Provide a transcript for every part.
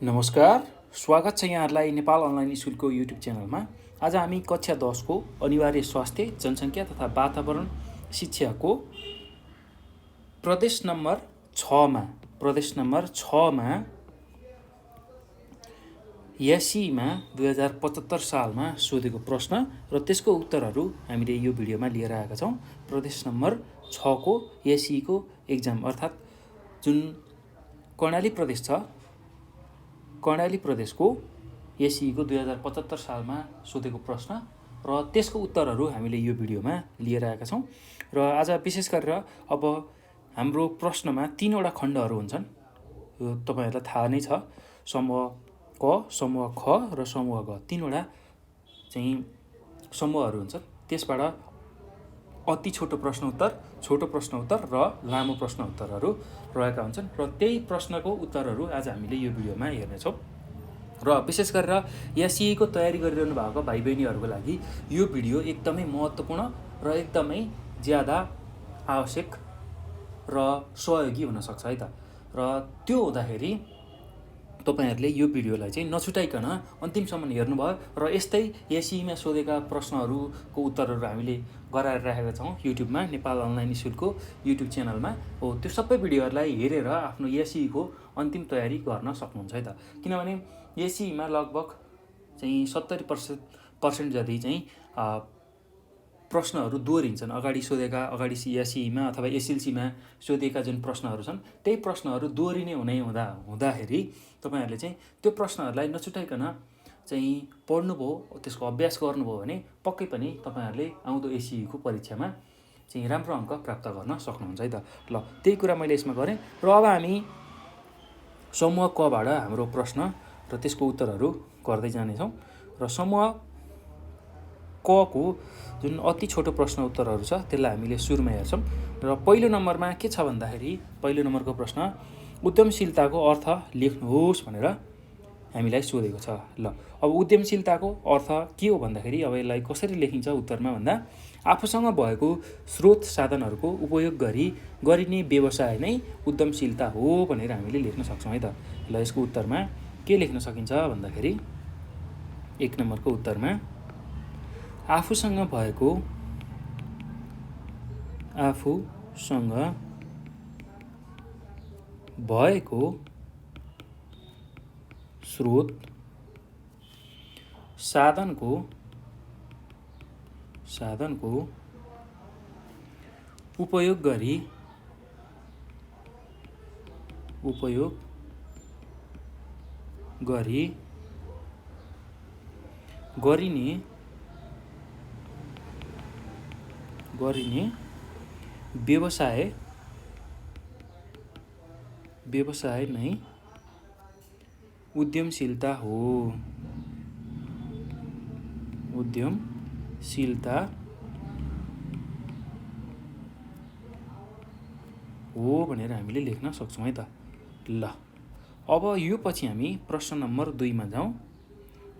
नमस्कार, स्वागत छ यहाँहरूलाई नेपाल अनलाइन स्कुलको युट्युब च्यानलमा। आज हामी कक्षा 10को अनिवार्य स्वास्थ्य, जनसङ्ख्या तथा वातावरण शिक्षाको प्रदेश नम्बर 6मा यासीमा 2075 सालमा सोधेको प्रश्न र त्यसको उत्तरहरू हामीले यो भिडियोमा लिएर आएका छौँ। प्रदेश नम्बर 6को यासीको एक्जाम अर्थात् जुन कर्णाली प्रदेश छ, कर्णाली प्रदेशको यासीको 2075 सालमा सोधेको प्रश्न र त्यसको उत्तरहरू हामीले यो भिडियोमा लिएर आएका छौँ। र आज विशेष गरेर अब हाम्रो प्रश्नमा 3वटा खण्डहरू हुन्छन्। यो तपाईँहरूलाई थाहा नै छ, समूह क, समूह ख र समूह ग, 3वटा चाहिँ समूहहरू हुन्छन्। त्यसबाट अति छोटो प्रश्न उत्तर र लामो प्रश्न उत्तरहरू रहेका हुन्छन् र त्यही प्रश्नको उत्तरहरू आज हामीले यो भिडियोमा हेर्नेछौँ। र विशेष गरेर यासीको तयारी गरिरहनु भएको भाइ बहिनीहरूको लागि यो भिडियो एकदमै महत्त्वपूर्ण र एकदमै ज्यादा आवश्यक र सहयोगी हुनसक्छ है त। र त्यो हुँदाखेरि तपाईहरूले यो भिडियोलाई चाहिँ नछुटाइकन अन्तिमसम्म हेर्नुभयो र यस्तै यासीमा सोधेका प्रश्नहरूको उत्तरहरू हामीले गराएर राखेका छौँ युट्युबमा, नेपाल अनलाइन स्कुलको युट्युब च्यानलमा। हो, त्यो सबै भिडियोहरूलाई हेरेर आफ्नो यासीको अन्तिम तयारी गर्न सक्नुहुन्छ है त। किनभने यासीमा लगभग चाहिँ 70% जति चाहिँ प्रश्नहरू दोहोरिन्छन्। अगाडि यासीमा अथवा एसएलसीमा सोधिएका जुन प्रश्नहरू छन् त्यही प्रश्नहरू दोहोरिने हुँदाखेरि तपाईँहरूले चाहिँ त्यो प्रश्नहरूलाई नछुटाइकन चाहिँ पढ्नुभयो, त्यसको अभ्यास गर्नुभयो भने पक्कै पनि तपाईँहरूले आउँदो एससीको परीक्षामा चाहिँ राम्रो अङ्क प्राप्त गर्न सक्नुहुन्छ है त। ल, त्यही कुरा मैले यसमा गरेँ र अब हामी समूह कबाट हाम्रो प्रश्न र त्यसको उत्तरहरू गर्दै जानेछौँ। र समूह कको जुन अति छोटो प्रश्न उत्तरहरू छ त्यसलाई हामीले सुरुमा हेर्छौँ। र पहिलो नम्बरमा के छ भन्दाखेरि, पहिलो नम्बरको प्रश्न उद्यमशीलताको अर्थ लेख्नुहोस् भनेर हामीलाई सोधेको छ। ल, अब उद्यमशीलताको अर्थ के हो भन्दाखेरि अब यसलाई कसरी लेखिन्छ उत्तरमा भन्दा, आफूसँग भएको स्रोत साधनहरूको उपयोग गरी गरिने व्यवसाय नै उद्यमशीलता हो भनेर हामीले लेख्न सक्छौँ है त। ल, यसको उत्तरमा के लेख्न सकिन्छ भन्दाखेरि 1 नम्बरको उत्तरमा आफूसँग भएको स्रोत साधनको उपयोग गरी गरिने व्यवसाय नै उद्यमशीलता हो भनेर हामीले लेख्न सक्छौँ है त। ल, अब यो पछि हामी प्रश्न नम्बर 2मा जाउँ।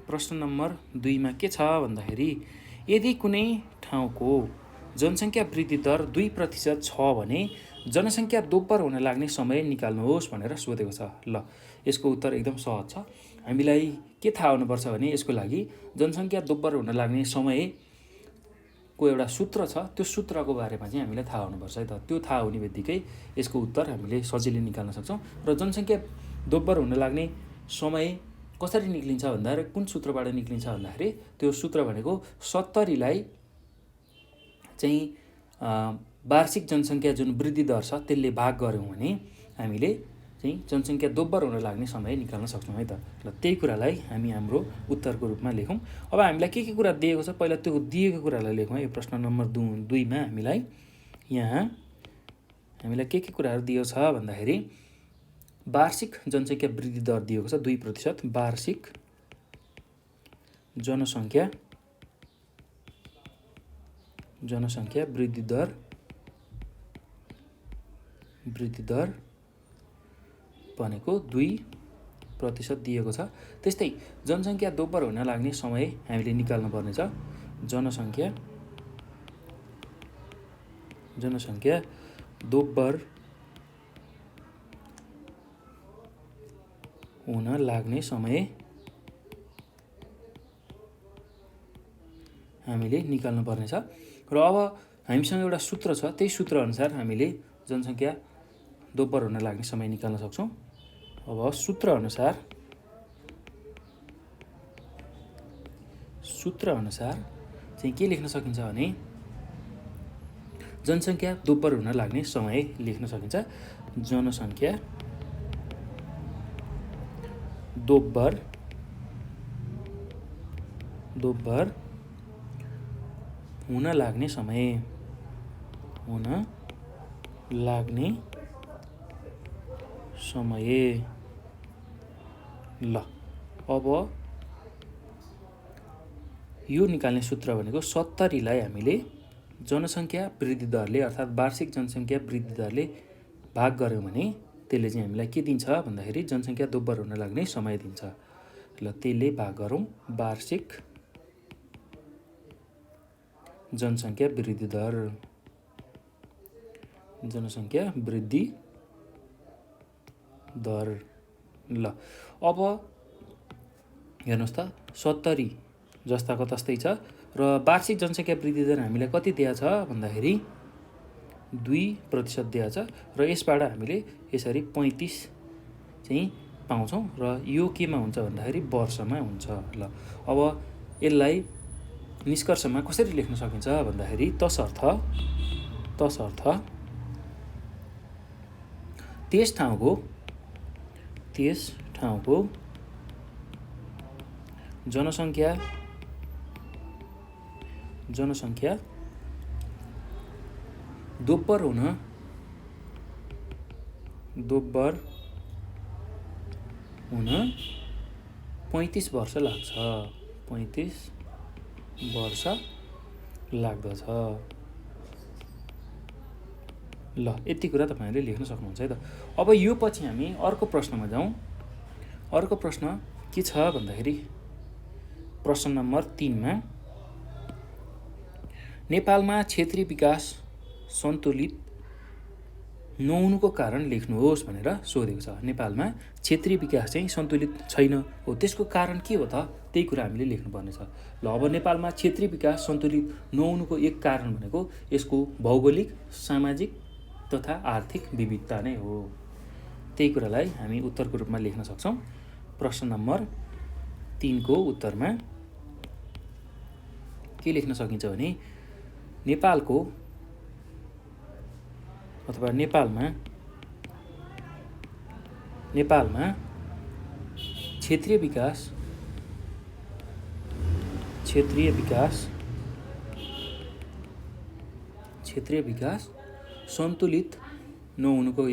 प्रश्न नम्बर 2मा के छ भन्दाखेरि, यदि कुनै ठाउँको जनसङ्ख्या वृद्धि दर 2% छ भने जनसङ्ख्या दोब्बर हुन लाग्ने समय निकाल्नुहोस् भनेर सोधेको छ। ल, यसको उत्तर एकदम सहज छ। हामीलाई के थाहा हुनुपर्छ भने यसको लागि जनसङ्ख्या दोब्बर हुन लाग्ने समयको एउटा सूत्र छ, त्यो सूत्रको बारेमा चाहिँ हामीलाई थाहा हुनुपर्छ है त। त्यो थाहा हुने बित्तिकै यसको उत्तर हामीले सजिलै निकाल्न सक्छौँ। र जनसङ्ख्या दोब्बर हुन लाग्ने समय कसरी निक्लिन्छ भन्दाखेरि, कुन सूत्रबाट निक्लिन्छ भन्दाखेरि, त्यो सूत्र भनेको 70लाई चाहिँ वार्षिक जनसङ्ख्या जुन वृद्धि दर छ त्यसले भाग गऱ्यौँ भने हामीले चाहिँ जनसङ्ख्या दोब्बर हुन लाग्ने समय निकाल्न सक्छौँ है त। ल, त्यही कुरालाई हामी हाम्रो उत्तरको रूपमा लेखौँ। अब हामीलाई के कुरा दिएको छ पहिला त्यो दिएको कुरालाई लेखौँ। यो प्रश्न नम्बर 2मा हामीलाई के कुराहरू दिएको छ भन्दाखेरि, वार्षिक जनसङ्ख्या वृद्धि दर दिएको छ 2%। वार्षिक जनसङ्ख्या वृद्धि दर भनेको 2% दिएको छ। त्यस्तै जनसङ्ख्या दोब्बर हुन लाग्ने समय हामीले निकाल्नु पर्नेछ। जनसङ्ख्या दोब्बर हुन लाग्ने समय हामीले निकाल्नु पर्नेछ। र अब हामीसँग एउटा सूत्र छ, त्यही सूत्रअनुसार हामीले जनसङ्ख्या दोब्बर हुन लाग्ने समय निकाल्न सक्छौँ। अब सूत्रअनुसार चाहिँ के लेख्न सकिन्छ भने जनसङ्ख्या दोब्बर हुन लाग्ने समय लेख्न सकिन्छ। जनसङ्ख्या दोब्बर हुन लाग्ने समय ल अब यो निकाल्ने सूत्र भनेको 70 लाई हामीले जनसङ्ख्या वृद्धि दरले अर्थात् वार्षिक जनसङ्ख्या वृद्धि दरले भाग गर्यौँ भने त्यसले चाहिँ हामीलाई के दिन्छ भन्दाखेरि जनसङ्ख्या दोब्बर हुन लाग्ने समय दिन्छ। ल त्यसले भाग गरौँ वार्षिक जनसङ्ख्या वृद्धि दर, जनसङ्ख्या वृद्धि दर। ल अब हेर्नुहोस् त 70 जस्ताको तस्तै छ र वार्षिक जनसङ्ख्या वृद्धि दर हामीलाई कति दिएको छ भन्दाखेरि 2% दिएको छ र यसबाट हामीले यसरी 35 चाहिँ पाउँछौँ र यो केमा हुन्छ भन्दाखेरि वर्षमा हुन्छ। ल अब यसलाई निष्कर्षमा कसरी लेख्न सकिन्छ भन्दाखेरि तसर्थ त्यस ठाउँको जनसङ्ख्या दोब्बर हुन 35 वर्ष लाग्छ। 35 वर्ष लाग्दछ। ल यति कुरा तपाईँहरूले लेख्न सक्नुहुन्छ है त। अब यो पछि हामी अर्को प्रश्नमा जाउँ। अर्को प्रश्न के छ भन्दाखेरि प्रश्न नम्बर 3 मा नेपालमा क्षेत्रीय विकास सन्तुलित नहुनुको कारण लेख्नुहोस् भनेर सोधेको छ। नेपालमा क्षेत्रीय विकास चाहिँ सन्तुलित छैन, हो त्यसको कारण के हो त, त्यही कुरा हामीले लेख्नुपर्ने छ। ल अब नेपालमा क्षेत्रीय विकास सन्तुलित नहुनुको एक कारण भनेको यसको भौगोलिक, सामाजिक तथा आर्थिक विविधता नै हो। त्यही कुरालाई हामी उत्तरको रूपमा लेख्न सक्छौँ। प्रश्न नम्बर 3 को उत्तरमा के लेख्न सकिन्छ भने नेपालमा क्षेत्रीय विकास सन्तुलित नहुनुको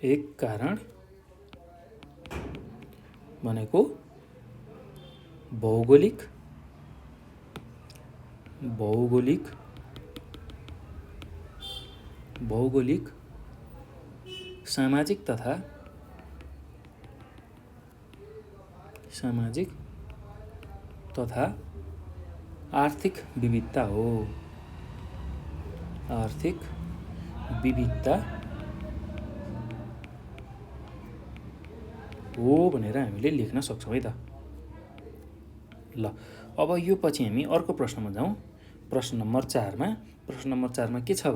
एक कारण भनेको भौगोलिक, सामाजिक तथा आर्थिक विविधता हो। आर्थिक विविधता हो भनेर हामीले लेख्न सक्छौँ है त। ल अब यो पछि हामी अर्को प्रश्नमा जाउँ। प्रश्न नम्बर 4 मा के छ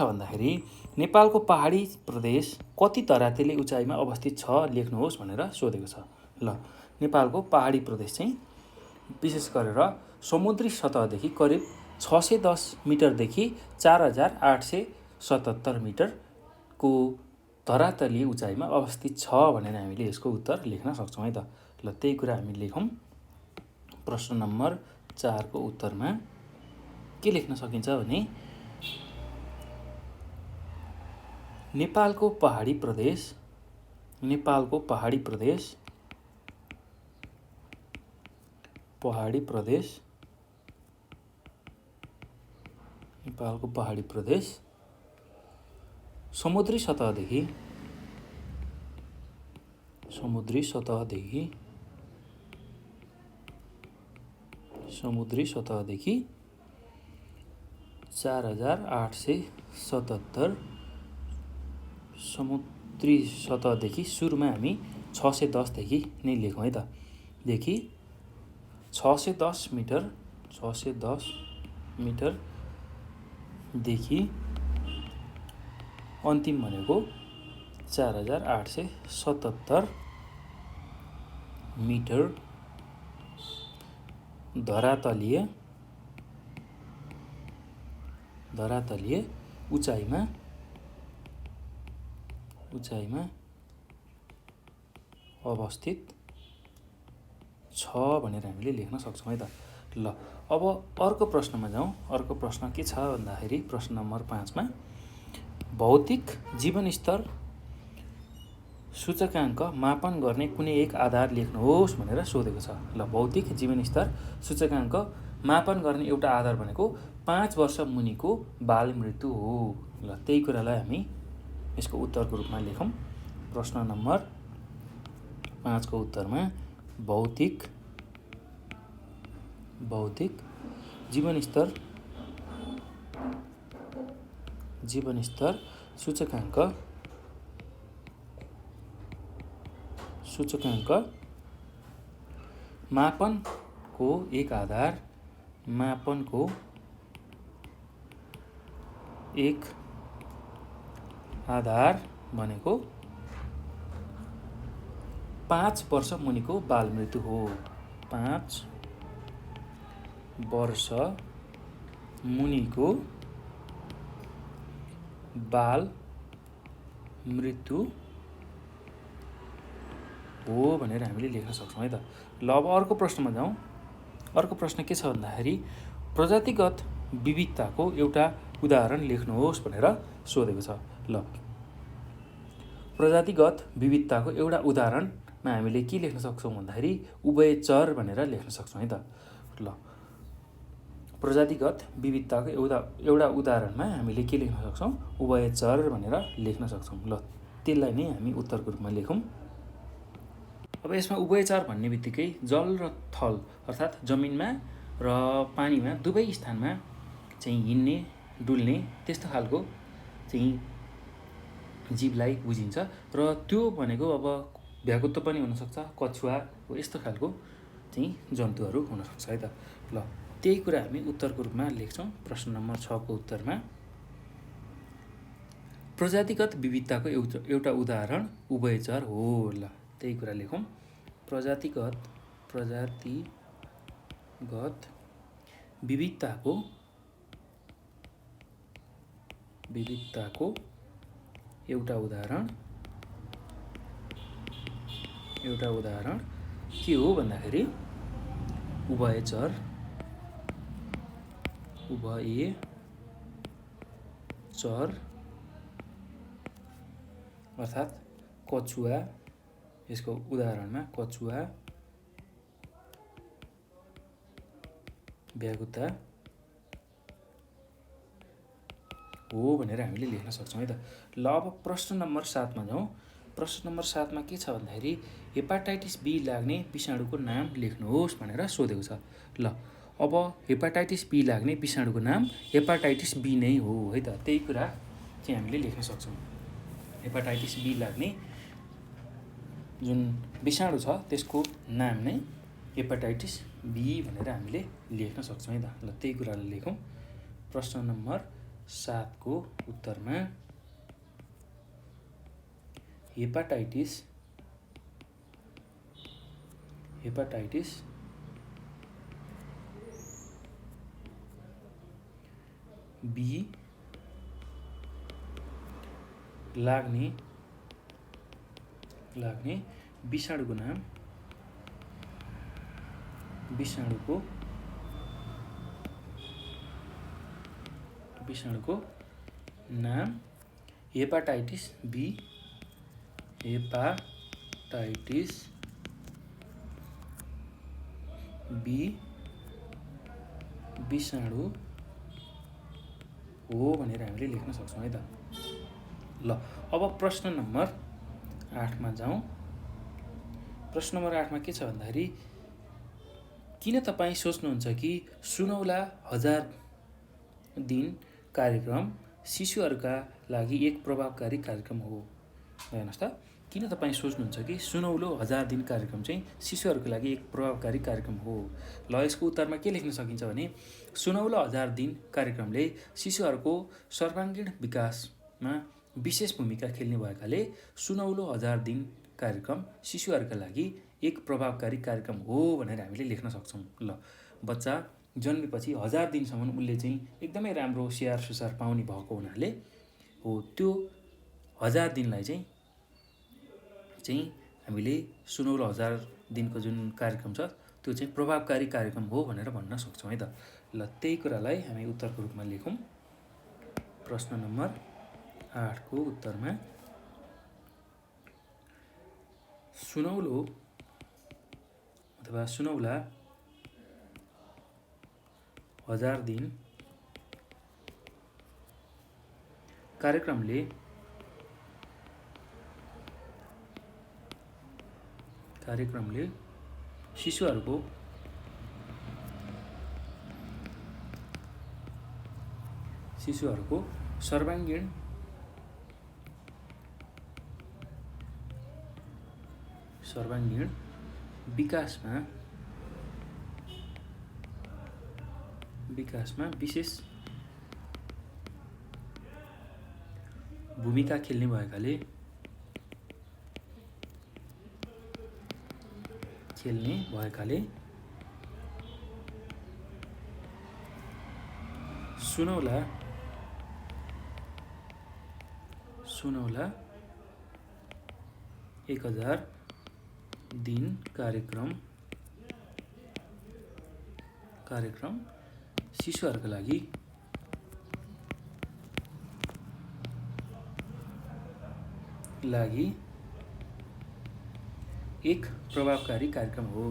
भन्दाखेरि नेपालको पहाडी प्रदेश कति तरातेले उचाइमा अवस्थित छ लेख्नुहोस् भनेर सोधेको छ। ल नेपालको पहाडी प्रदेश चाहिँ विशेष गरेर समुद्री सतहदेखि करिब 610 मिटरदेखि 4877 मिटरको धरातलीय उचाइमा अवस्थित छ भनेर हामीले यसको उत्तर लेख्न सक्छौँ है त। ल त्यही कुरा हामी लेखौँ। प्रश्न नम्बर 4 को उत्तरमा के लेख्न सकिन्छ भने नेपालको पहाडी प्रदेश समुद्री सतहदेखि 610 समुद्री सतहदेखि 4877 समुद्री सतहदेखि सुरुमा हामी 610 देखि नै लेखौँ है त। देखि 610 मिटर 610 मिटरदेखि अन्तिम भनेको 4877 मिटर धरातलीय उचाइमा अवस्थित छ भनेर हामीले लेख्न सक्छौँ है त। ल अब अर्को प्रश्नमा जाउँ। अर्को प्रश्न के छ भन्दाखेरि प्रश्न नम्बर 5 मा भौतिक जीवनस्तर सूचकाङ्क मापन गर्ने कुनै एक आधार लेख्नुहोस् भनेर सोधेको छ। ल भौतिक जीवनस्तर सूचकाङ्क मापन गर्ने एउटा आधार भनेको 5 वर्ष मुनिको बाल मृत्यु हो। ल त्यही कुरालाई हामी यसको उत्तरको रूपमा लेखौँ। प्रश्न नम्बर 5 को उत्तरमा भौतिक जीवनस्तर सूचकाङ्क मापनको एक आधार भनेको 5 वर्ष मुनिको बाल मृत्यु हो। 5 वर्ष मुनिको बाल मृत्यु हो भनेर हामीले लेख्न सक्छौँ है त। ल अब अर्को प्रश्नमा जाउँ। अर्को प्रश्न के छ भन्दाखेरि प्रजातिगत विविधताको एउटा उदाहरण लेख्नुहोस् भनेर सोधेको छ। ल प्रजातिगत विविधताको एउटा उदाहरणमा हामीले के लेख्न सक्छौँ भन्दाखेरि उभयचर भनेर लेख्न सक्छौँ है त। ल प्रजातिगत विविधताको एउटा उदाहरणमा हामीले के लेख्न सक्छौँ उभयचर भनेर लेख्न सक्छौँ। ल त्यसलाई नै हामी उत्तरको रूपमा लेखौँ। अब यसमा उभयचर भन्ने बित्तिकै जल र थल अर्थात् जमिनमा र पानीमा दुवै स्थानमा चाहिँ हिँड्ने डुल्ने त्यस्तो खालको चाहिँ जीवलाई बुझिन्छ र त्यो भनेको अब भ्याकुत्व पनि हुनसक्छ, कछुवा हो, यस्तो खालको चाहिँ जन्तुहरू हुनसक्छ है त। ल त्यही कुरा हामी उत्तरको रूपमा लेख्छौँ। प्रश्न नम्बर 6 को उत्तरमा प्रजातिगत विविधताको एउटा उदाहरण उभयचर हो। ल त्यही कुरा लेखौँ। प्रजातिगत विविधताको एउटा उदाहरण के हो भन्दाखेरि उभयचर अर्थात् कछुवा, यसको उदाहरणमा कछुवा, भ्याकुता हो भनेर हामीले लेख्न सक्छौँ है त। ल अब प्रश्न नम्बर 7 मा जाउँ। प्रश्न नम्बर 7 मा के छ भन्दाखेरि हेपाटाइटिस बी लाग्ने विषाणुको नाम लेख्नुहोस् भनेर सोधेको छ। ल अब हेपाटाइटिस बी लाग्ने विषाणुको नाम हेपाटाइटिस बी नै हो है त। त्यही कुरा चाहिँ हामीले लेख्न सक्छौँ। हेपाटाइटिस बी लाग्ने जुन विषाणु छ त्यसको नाम नै हेपाटाइटिस बी भनेर हामीले लेख्न सक्छौँ है त। ल त्यही कुरालाई लेखौँ। प्रश्न नम्बर 7 को उत्तरमा हेपाटाइटिस बी लाग्ने विषाणुको नाम हेपाटाइटिस बी विषाणु हो भनेर हामीले लेख्न सक्छौँ है त। ल अब प्रश्न नम्बर 8 मा जाउँ। प्रश्न नम्बर 8 मा के छ भन्दाखेरि किन तपाईँ सोच्नुहुन्छ कि सुनौला 1000 दिन कार्यक्रम शिशुहरूका लागि एक प्रभावकारी कार्यक्रम हो? हेर्नुहोस् त, किन तपाईँ सोच्नुहुन्छ कि सुनौलो 1000 दिन कार्यक्रम चाहिँ शिशुहरूको लागि एक प्रभावकारी कार्यक्रम हो? ल, यसको उत्तरमा के लेख्न सकिन्छ भने सुनौलो 1000 दिन कार्यक्रमले शिशुहरूको सर्वाङ्गीण विकासमा विशेष भूमिका खेल्ने भएकाले सुनौलो 1000 दिन कार्यक्रम शिशुहरूका लागि एक प्रभावकारी कार्यक्रम हो भनेर हामीले लेख्न सक्छौँ। ल, बच्चा जन्मेपछि 1000 दिनसम्म उसले चाहिँ एकदमै राम्रो स्याहार सुसार पाउने भएको हुनाले हो त्यो 1000 दिनलाई चाहिँ हामीले सुनौलो 1000 दिनको जुन कार्यक्रम छ त्यो चाहिँ प्रभावकारी कार्यक्रम हो भनेर भन्न सक्छौँ है त। ल, त्यही कुरालाई हामी उत्तरको रूपमा लेखौँ। प्रश्न नम्बर 8 को उत्तरमा सुनौलो अथवा सुनौला 1000 दिन कार्यक्रमले शिशुहरूको सर्वाङ्गीण विकासमा विशेष भूमिका खेल्ने भएकाले सुनौला 1000 दिन कार्यक्रम शिशुहरूका लागि एक प्रभावकारी कार्यक्रम हो।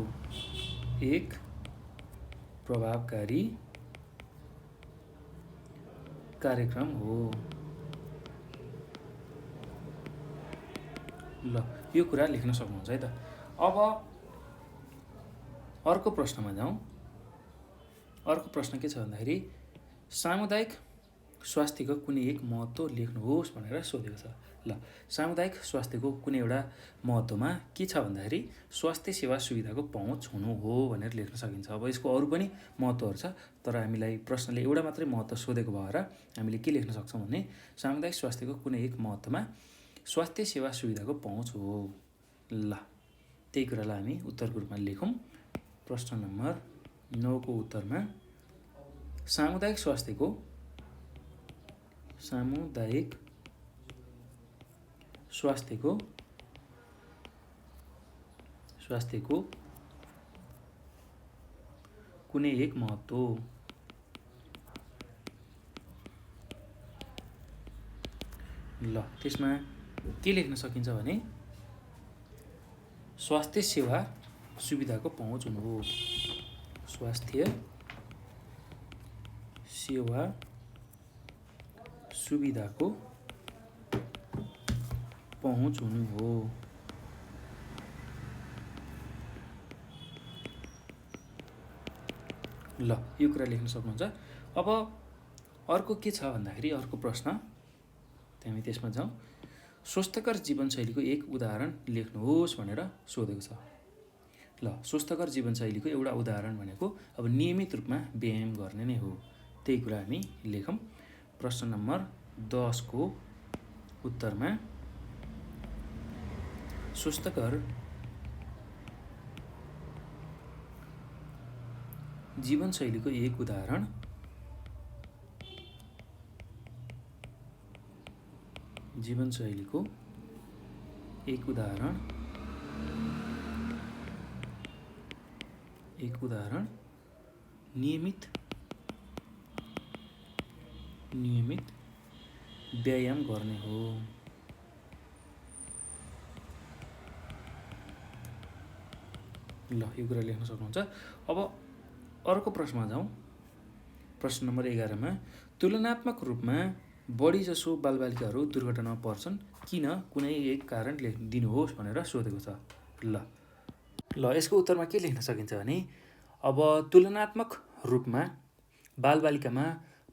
ल, यो कुरा लेख्न सक्नुहुन्छ है त। अब अर्को प्रश्नमा जाउँ। अर्को प्रश्न के छ भन्दाखेरि सामुदायिक स्वास्थ्यको कुनै एक महत्त्व लेख्नुहोस् भनेर सोधेको छ। ल, सामुदायिक स्वास्थ्यको कुनै एउटा महत्त्वमा के छ भन्दाखेरि स्वास्थ्य सेवा सुविधाको पहुँच हुनु हो भनेर लेख्न सकिन्छ। अब यसको अरू पनि महत्त्वहरू छ, तर हामीलाई प्रश्नले एउटा मात्रै महत्त्व सोधेको भएर हामीले के लेख्न सक्छौँ भने सामुदायिक स्वास्थ्यको कुनै एक महत्त्वमा स्वास्थ्य सेवा सुविधाको पहुँच हो। ल, त्यही कुरालाई हामी उत्तरको रूपमा लेखौँ। प्रश्न नम्बर 9 को उत्तरमा सामुदायिक स्वास्थ्यको कुनै एक महत्त्व। ल, त्यसमा के लेख्न सकिन्छ भने स्वास्थ्य सेवा सुविधाको पहुँच हुनु हो। स्वास्थ्य सेवा सुविधाको पहुँच हुनु हो। ल, यो कुरा लेख्न सक्नुहुन्छ। अब अर्को के छ भन्दाखेरि अर्को प्रश्न हामी त्यसमा जाउँ। स्वस्थकर जीवनशैलीको एक उदाहरण लेख्नुहोस् भनेर सोधेको छ। ल, स्वस्थकर जीवनशैलीको एउटा उदाहरण भनेको अब नियमित रूपमा व्यायाम गर्ने नै हो। त्यही कुरा हामी लेखौँ। प्रश्न नम्बर 10 को उत्तरमा स्वस्थकर जीवनशैलीको एक उदाहरण नियमित व्यायाम गर्ने हो। ल, यो कुरा लेख्न सक्नुहुन्छ। अब अर्को प्रश्नमा जाउँ। प्रश्न नम्बर 11 मा तुलनात्मक रूपमा बढी जसो बालबालिकाहरू दुर्घटनामा पर्छन्, किन? कुनै एक कारण दिनुहोस् भनेर सोधेको छ। ल, यसको उत्तरमा के लेख्न सकिन्छ भने अब तुलनात्मक रूपमा बालबालिकामा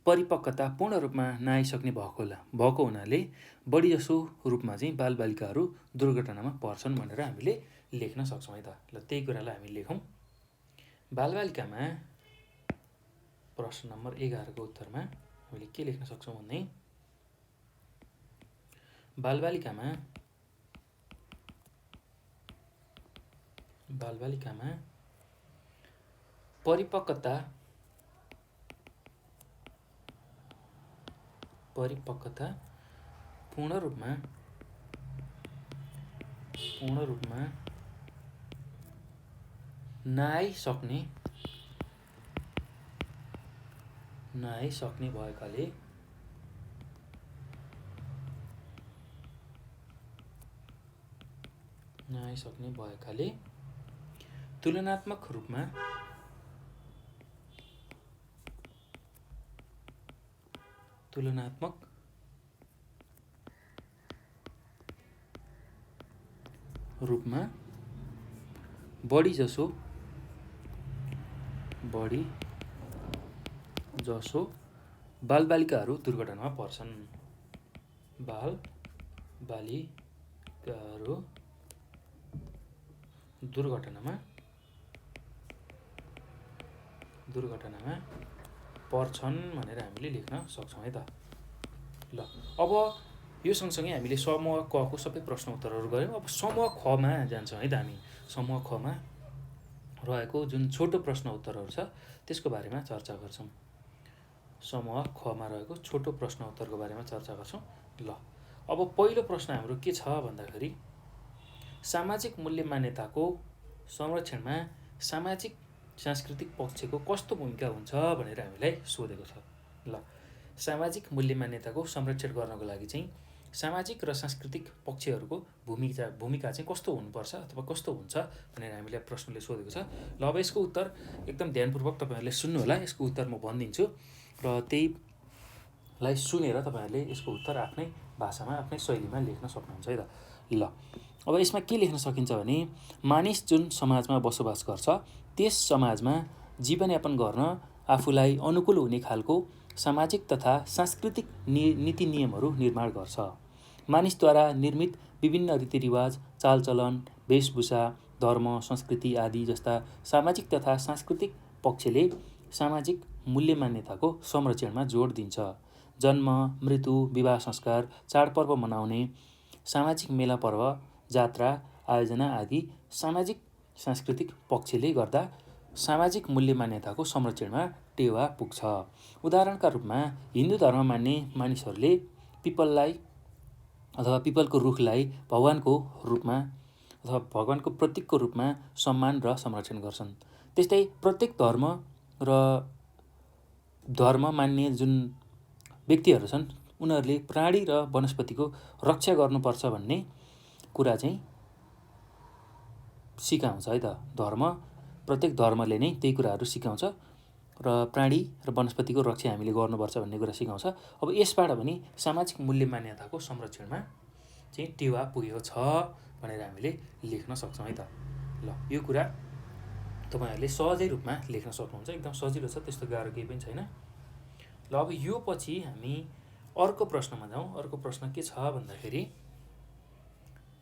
परिपक्वता पूर्ण रूपमा नआइसक्ने भएको हुनाले बढीजसो रूपमा चाहिँ बालबालिकाहरू दुर्घटनामा पर्छन् भनेर हामीले लेख्न सक्छौँ है त। ल त्यही कुरालाई हामी लेखौँ। बालबालिकामा प्रश्न नम्बर 11 को उत्तरमा हामीले के लेख्न सक्छौँ भन्ने बालबालिकामा परिपक्वता पूर्ण रूपमा नआइसक्ने भएकाले तुलनात्मक रूपमा बढीजसो बालबालिकाहरू दुर्घटनामा पर्छन्। बालबालिकाहरू दुर्घटनामा पर्छन् भनेर हामीले लेख्न सक्छौँ है त। ल अब यो सँगसँगै हामीले समूह क को सबै प्रश्न उत्तरहरू गऱ्यौँ। अब समूह खमा जान्छौँ है त हामी। समूह खमा रहेको जुन छोटो प्रश्न उत्तरहरू छ त्यसको बारेमा चर्चा गर्छौँ। समूह खमा रहेको छोटो प्रश्न उत्तरको बारेमा चर्चा गर्छौँ। ल अब पहिलो प्रश्न हाम्रो के छ भन्दाखेरि सामाजिक मूल्य मान्यताको संरक्षणमा सामाजिक सांस्कृतिक पक्षको कस्तो भूमिका हुन्छ भनेर हामीलाई सोधेको छ। ल सामाजिक मूल्य मान्यताको संरक्षण गर्नको लागि चाहिँ सामाजिक र सांस्कृतिक पक्षहरूको भूमिका चाहिँ कस्तो हुनुपर्छ अथवा कस्तो हुन्छ भनेर हामीलाई प्रश्नले सोधेको छ। ल अब यसको उत्तर एकदम ध्यानपूर्वक तपाईँहरूले सुन्नु होला। यसको उत्तर म भनिदिन्छु र त्यहीलाई सुनेर तपाईँहरूले यसको उत्तर आफ्नै भाषामा आफ्नै शैलीमा लेख्न सक्नुहुन्छ है त। ल अब यसमा के लेख्न सकिन्छ भने मानिस जुन समाजमा बसोबास गर्छ त्यस समाजमा जीवनयापन गर्न आफूलाई अनुकूल हुने खालको सामाजिक तथा सांस्कृतिक नीति नियमहरू निर्माण गर्छ। मानिसद्वारा निर्मित विभिन्न रीतिरिवाज, चालचलन, वेशभूषा, धर्म, संस्कृति आदि जस्ता सामाजिक तथा सांस्कृतिक पक्षले सामाजिक मूल्य मान्यताको संरक्षणमा जोड दिन्छ। जन्म, मृत्यु, विवाह संस्कार, चाडपर्व मनाउने, सामाजिक मेला पर्व, जात्रा आयोजना आदि सामाजिक सांस्कृतिक पक्षले गर्दा सामाजिक मूल्य मान्यताको संरक्षणमा टेवा पुग्छ। उदाहरणका रूपमा हिन्दू धर्म मान्ने मानिसहरूले पिपललाई अथवा पिपलको रुखलाई भगवानको रूपमा अथवा भगवानको प्रतीकको रूपमा सम्मान र संरक्षण गर्छन्। त्यस्तै प्रत्येक धर्म मान्ने जुन व्यक्तिहरू छन् उनीहरूले प्राणी र वनस्पतिको रक्षा गर्नुपर्छ भन्ने कुरा चाहिँ सिकाउँछ है त। प्रत्येक धर्मले नै त्यही कुराहरू सिकाउँछ र प्राणी र वनस्पतिको रक्षा हामीले गर्नुपर्छ भन्ने कुरा सिकाउँछ। अब यसबाट पनि सामाजिक मूल्य मान्यताको संरक्षणमा चाहिँ टेवा पुगेको छ भनेर हामीले लेख्न सक्छौँ है त। ल यो कुरा तपाईँहरूले सहजै रूपमा लेख्न सक्नुहुन्छ। एकदम सजिलो छ, त्यस्तो गाह्रो केही पनि छैन। ल अब यो पछि हामी अर्को प्रश्नमा जाउँ। अर्को प्रश्न के छ भन्दाखेरि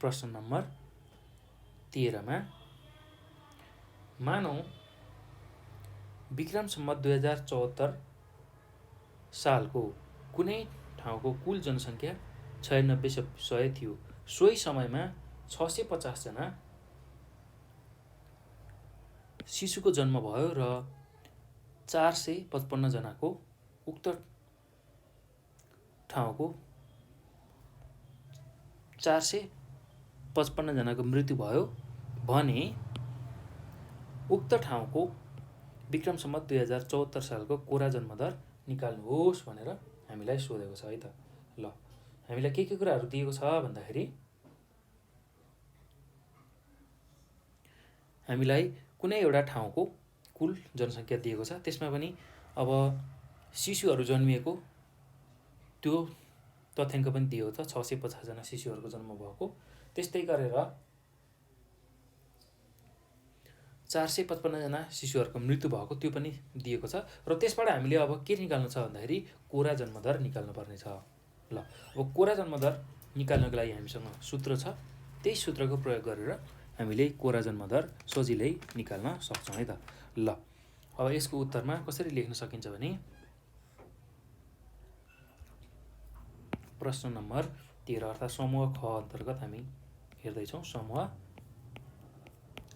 प्रश्न नम्बर 13 मा मानौँ विक्रम सम्वत 2074 सालको कुनै ठाउँको कुल जनसङ्ख्या 9600 थियो। सोही समयमा 650 जना शिशुको जन्म भयो र 455 जनाको उक्त ठाउँको 455 जनाको मृत्यु भयो भने उक्त ठाउँको विक्रम सम्वत 2074 सालको कोरा जन्मदर निकाल्नुहोस् भनेर हामीलाई सोधेको छ है त। ल हामीलाई के कुराहरू दिएको छ भन्दाखेरि हामीलाई कुनै एउटा ठाउँको कुल जनसङ्ख्या दिएको छ। त्यसमा पनि अब शिशुहरू जन्मिएको त्यो तथ्याङ्क पनि दिएको छ, 650 जना शिशुहरूको जन्म भएको। त्यस्तै गरेर 455 जना शिशुहरूको मृत्यु भएको त्यो पनि दिएको छ। र त्यसबाट हामीले अब के निकाल्नु छ भन्दाखेरि कोरा जन्मदर निकाल्नुपर्ने छ। ल अब कोरा जन्मदर निकाल्नको लागि हामीसँग सूत्र छ, त्यही सूत्रको प्रयोग गरेर हामीले कोरा जन्मदर सजिलै निकाल्न सक्छौँ है त। ल अब यसको उत्तरमा कसरी लेख्न सकिन्छ भने प्रश्न नम्बर 13 अर्थात् समूह ख अन्तर्गत हामी हेर्दैछौँ। समूह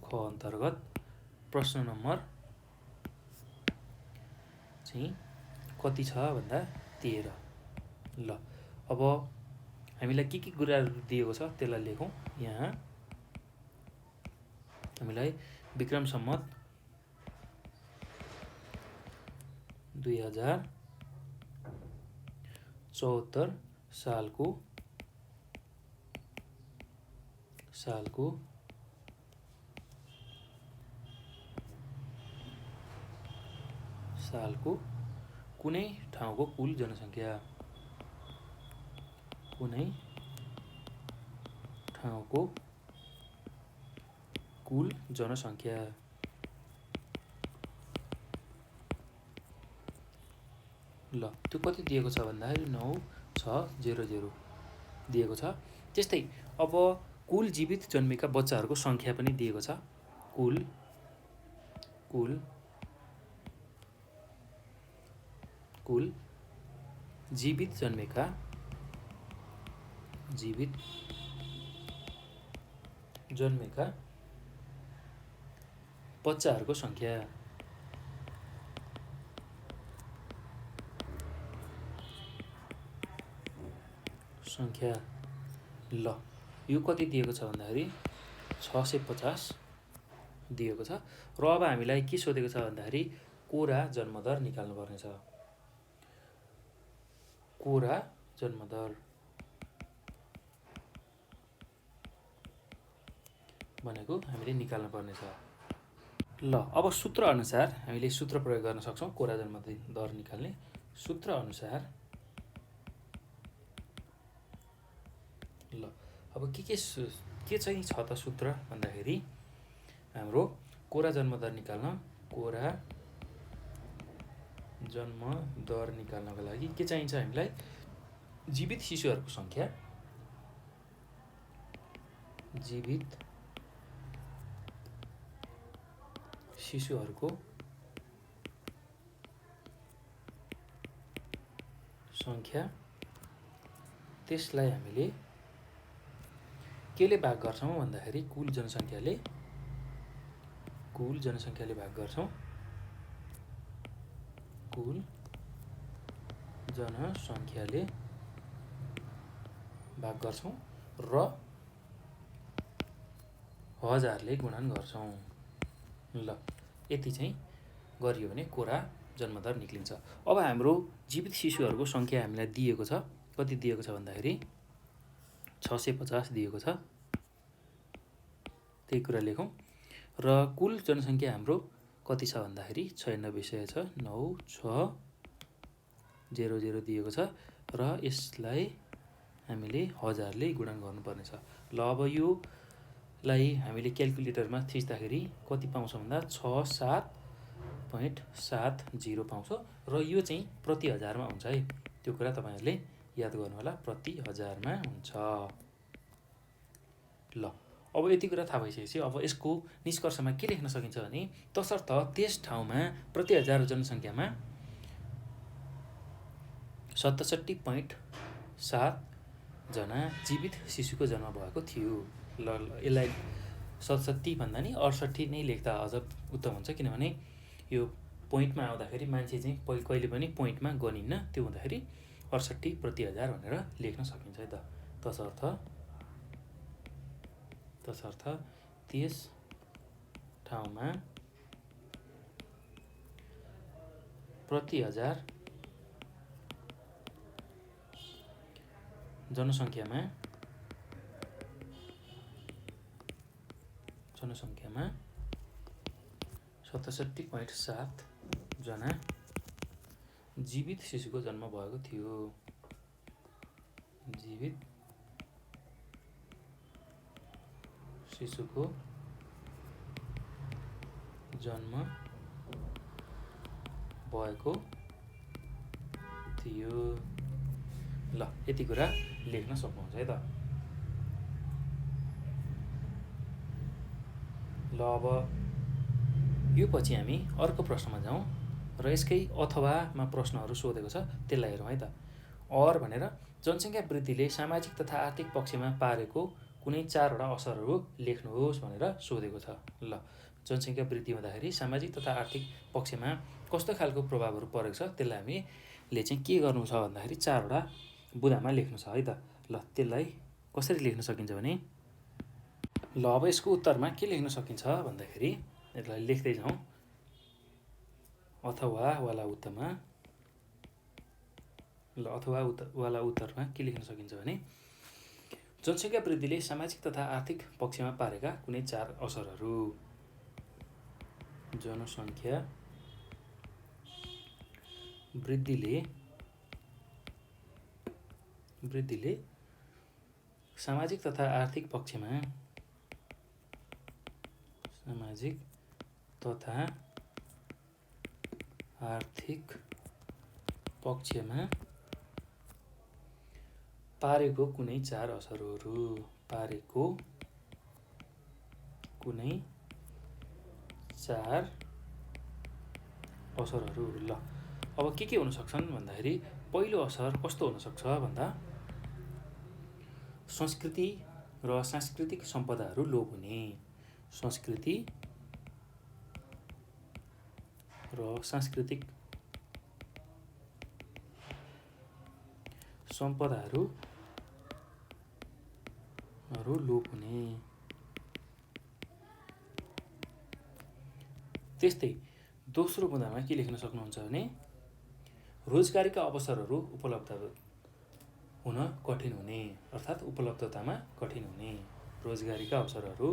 ख अन्तर्गत प्रश्न नम्बर चाहिँ कति छ भन्दा 13। ल अब हामीलाई के कुराहरू दिएको छ त्यसलाई लेखौँ। यहाँ हामीलाई विक्रम सम्वत 2074 सालको कुनै ठाउँको कुल जनसङ्ख्या, कुनै ठाउँको कुल जनसङ्ख्या। ल त्यो कति दिएको छ भन्दाखेरि 9600 दिएको छ। त्यस्तै अब कुल जीवित जन्मेका बच्चाहरूको सङ्ख्या पनि दिएको छ। कुल जीवित जन्मेका बच्चाहरूको सङ्ख्या। ल यो कति दिएको छ भन्दाखेरि 650 दिएको छ। र अब हामीलाई के सोधेको छ भन्दाखेरि कोरा जन्मदर निकाल्नुपर्ने छ। कोरा जन्मदर भनेको हामीले निकाल्नुपर्ने छ। ल अब सूत्र अनुसार हामीले सूत्र प्रयोग गर्न सक्छौँ कोरा जन्मदर निकाल्ने। सूत्र अनुसार ल अब के चाहिँ छ त सूत्र भन्दाखेरि हाम्रो कोरा जन्मदर निकाल्नको लागि के चाहिन्छ हामीलाई? जीवित शिशुहरूको सङ्ख्या, त्यसलाई हामीले केले भाग गर्छौँ भन्दाखेरि कुल जनसङ्ख्याले भाग गर्छौँ। कुल जनसङ्ख्याले भाग गर्छौँ र 1000ले गुणन गर्छौँ। ल यति चाहिँ गरियो भने कोरा जन्मदर निक्लिन्छ। अब हाम्रो जीवित शिशुहरूको सङ्ख्या हामीलाई दिएको छ। कति दिएको छ भन्दाखेरि 650 दिएको छ। त्यही कुरा लेखौँ। र कुल जनसङ्ख्या हाम्रो कति छ भन्दाखेरि 9600 छ। 9600 दिएको छ र यसलाई हामीले 1000ले गुणन गर्नुपर्ने छ। ल अब योलाई हामीले क्याल्कुलेटरमा थिच्दाखेरि कति पाउँछ भन्दा 67.70 पाउँछ। र यो चाहिँ प्रति हजारमा हुन्छ है। त्यो कुरा तपाईँहरूले याद गर्नु होला, प्रति हजारमा हुन्छ। ल अब यति कुरा थाहा भइसकेपछि अब यसको निष्कर्षमा के लेख्न सकिन्छ भने तसर्थ त्यस ठाउँमा प्रति हजार जनसङ्ख्यामा 67.7 जना जीवित शिशुको जन्म भएको थियो। ल यसलाई 67 भन्दा नि 68 नै लेख्दा अझ उत्तम हुन्छ, किनभने यो पोइन्टमा आउँदाखेरि मान्छे चाहिँ कहिले पनि पोइन्टमा गनिन्न। त्यो हुँदाखेरि 68 प्रति हजार भनेर लेख्न सकिन्छ है त। तसर्थ त्यस ठाउँमा प्रति हजार जनसङ्ख्यामा 67.7 जना जीवित शिशुको जन्म भएको थियो। जीवित शिशुको जन्म भएको थियो। ल यति कुरा लेख्न सक्नुहुन्छ है त। ल अब यो पछि हामी अर्को प्रश्नमा जाउँ र यसकै अथवामा प्रश्नहरू सोधेको छ त्यसलाई हेरौँ है त। और भनेर जनसङ्ख्या वृद्धिले सामाजिक तथा आर्थिक पक्षमा पारेको कुनै 4वटा असरहरू लेख्नुहोस् भनेर सोधेको छ। ल जनसङ्ख्या वृद्धि हुँदाखेरि सामाजिक तथा आर्थिक पक्षमा कस्तो खालको प्रभावहरू परेको छ त्यसलाई हामीले चाहिँ के गर्नु छ भन्दाखेरि 4वटा बुँदामा लेख्नु छ है त। ल त्यसलाई कसरी लेख्न सकिन्छ भने ल अब यसको उत्तरमा के लेख्न सकिन्छ भन्दाखेरि यसलाई लेख्दै जाउँ। अथवा वाला उत्तरमा ल अथवा वाला उत्तरमा के लेख्न सकिन्छ भने जनसङ्ख्या वृद्धिले सामाजिक तथा आर्थिक पक्षमा पारेका कुनै 4 असरहरू। जनसङ्ख्या वृद्धिले सामाजिक तथा आर्थिक पक्षमा पारेको कुनै 4 असरहरू। ल अब के हुन सक्छन् भन्दाखेरि पहिलो असर कस्तो हुन सक्छ भन्दा संस्कृति र सांस्कृतिक सम्पदाहरू लोप हुने। संस्कृति र सांस्कृतिक सम्पदाहरू लोप हुने। त्यस्तै दोस्रो बुँदामा के लेख्न सक्नुहुन्छ भने रोजगारीका अवसरहरू उपलब्ध हुन कठिन हुने अर्थात् उपलब्धतामा कठिन हुने। रोजगारीका अवसरहरू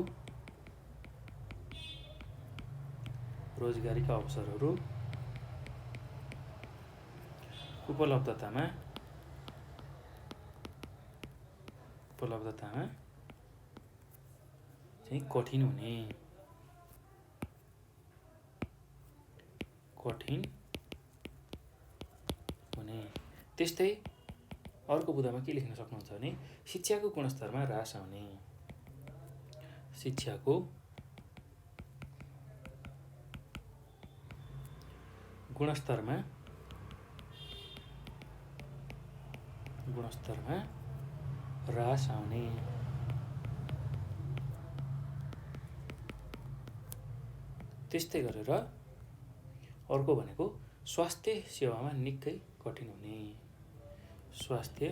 उपलब्धतामा चाहिँ कठिन हुने। त्यस्तै अर्को बुँदामा के लेख्न सक्नुहुन्छ भने शिक्षाको गुणस्तरमा ह्रास आउने। शिक्षाको गुणस्तरमा ह्रास आउने। त्यस्तै गरेर अर्को भनेको स्वास्थ्य सेवामा निकै कठिन हुने। स्वास्थ्य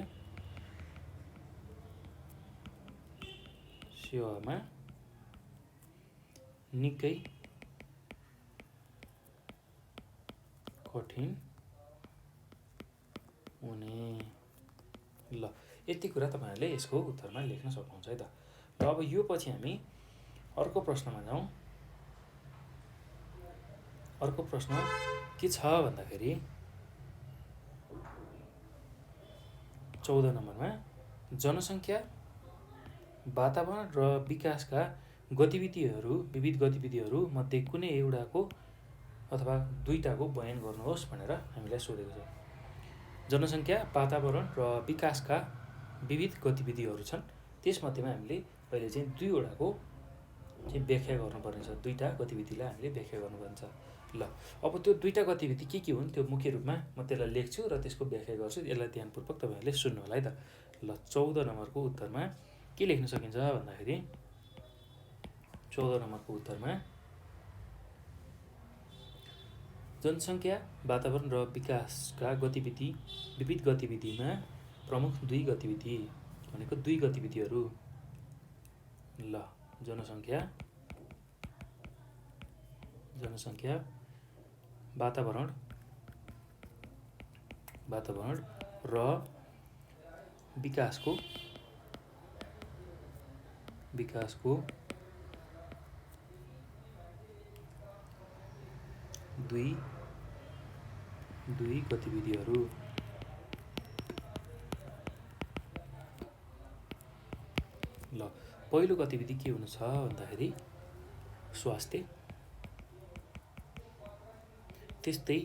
सेवामा निकै कठिन हुने। ल यति कुरा तपाईहरुले यसको उत्तरमा लेख्न सक्नुहुन्छ है त। र अब यो पछि हामी अर्को प्रश्नमा जाउँ। अर्को प्रश्न के छ भन्दाखेरि 14 नम्बरमा जनसङ्ख्या वातावरण र विकासका विविध गतिविधिहरू मध्ये कुनै एउटाको अथवा दुईटाको बयान गर्नुहोस् भनेर हामीलाई सोधेको छ। जनसङ्ख्या वातावरण र विकासका विविध गतिविधिहरू छन्, त्यसमध्येमा हामीले अहिले चाहिँ दुईवटाको चाहिँ व्याख्या गर्नुपर्ने छ। दुईटा गतिविधिलाई हामीले व्याख्या गर्नुपर्ने छ। ल अब त्यो दुईटा गतिविधि के हुन् त्यो मुख्य रूपमा म त्यसलाई लेख्छु र त्यसको व्याख्या गर्छु। यसलाई ध्यानपूर्वक तपाईहरुले सुन्नु होला है त। ल 14 नम्बरको उत्तरमा के लेख्न सकिन्छ भन्दाखेरि 14 नम्बरको उत्तरमा जनसङ्ख्या वातावरण र विकासका विविध गतिविधिमा प्रमुख दुई गतिविधि भनेको दुई गतिविधिहरू। ल जनसङ्ख्या वातावरण र विकासको दुई गतिविधिहरू। ल पहिलो गतिविधि के हुनु छ भन्दाखेरि स्वास्थ्य त्यस्तै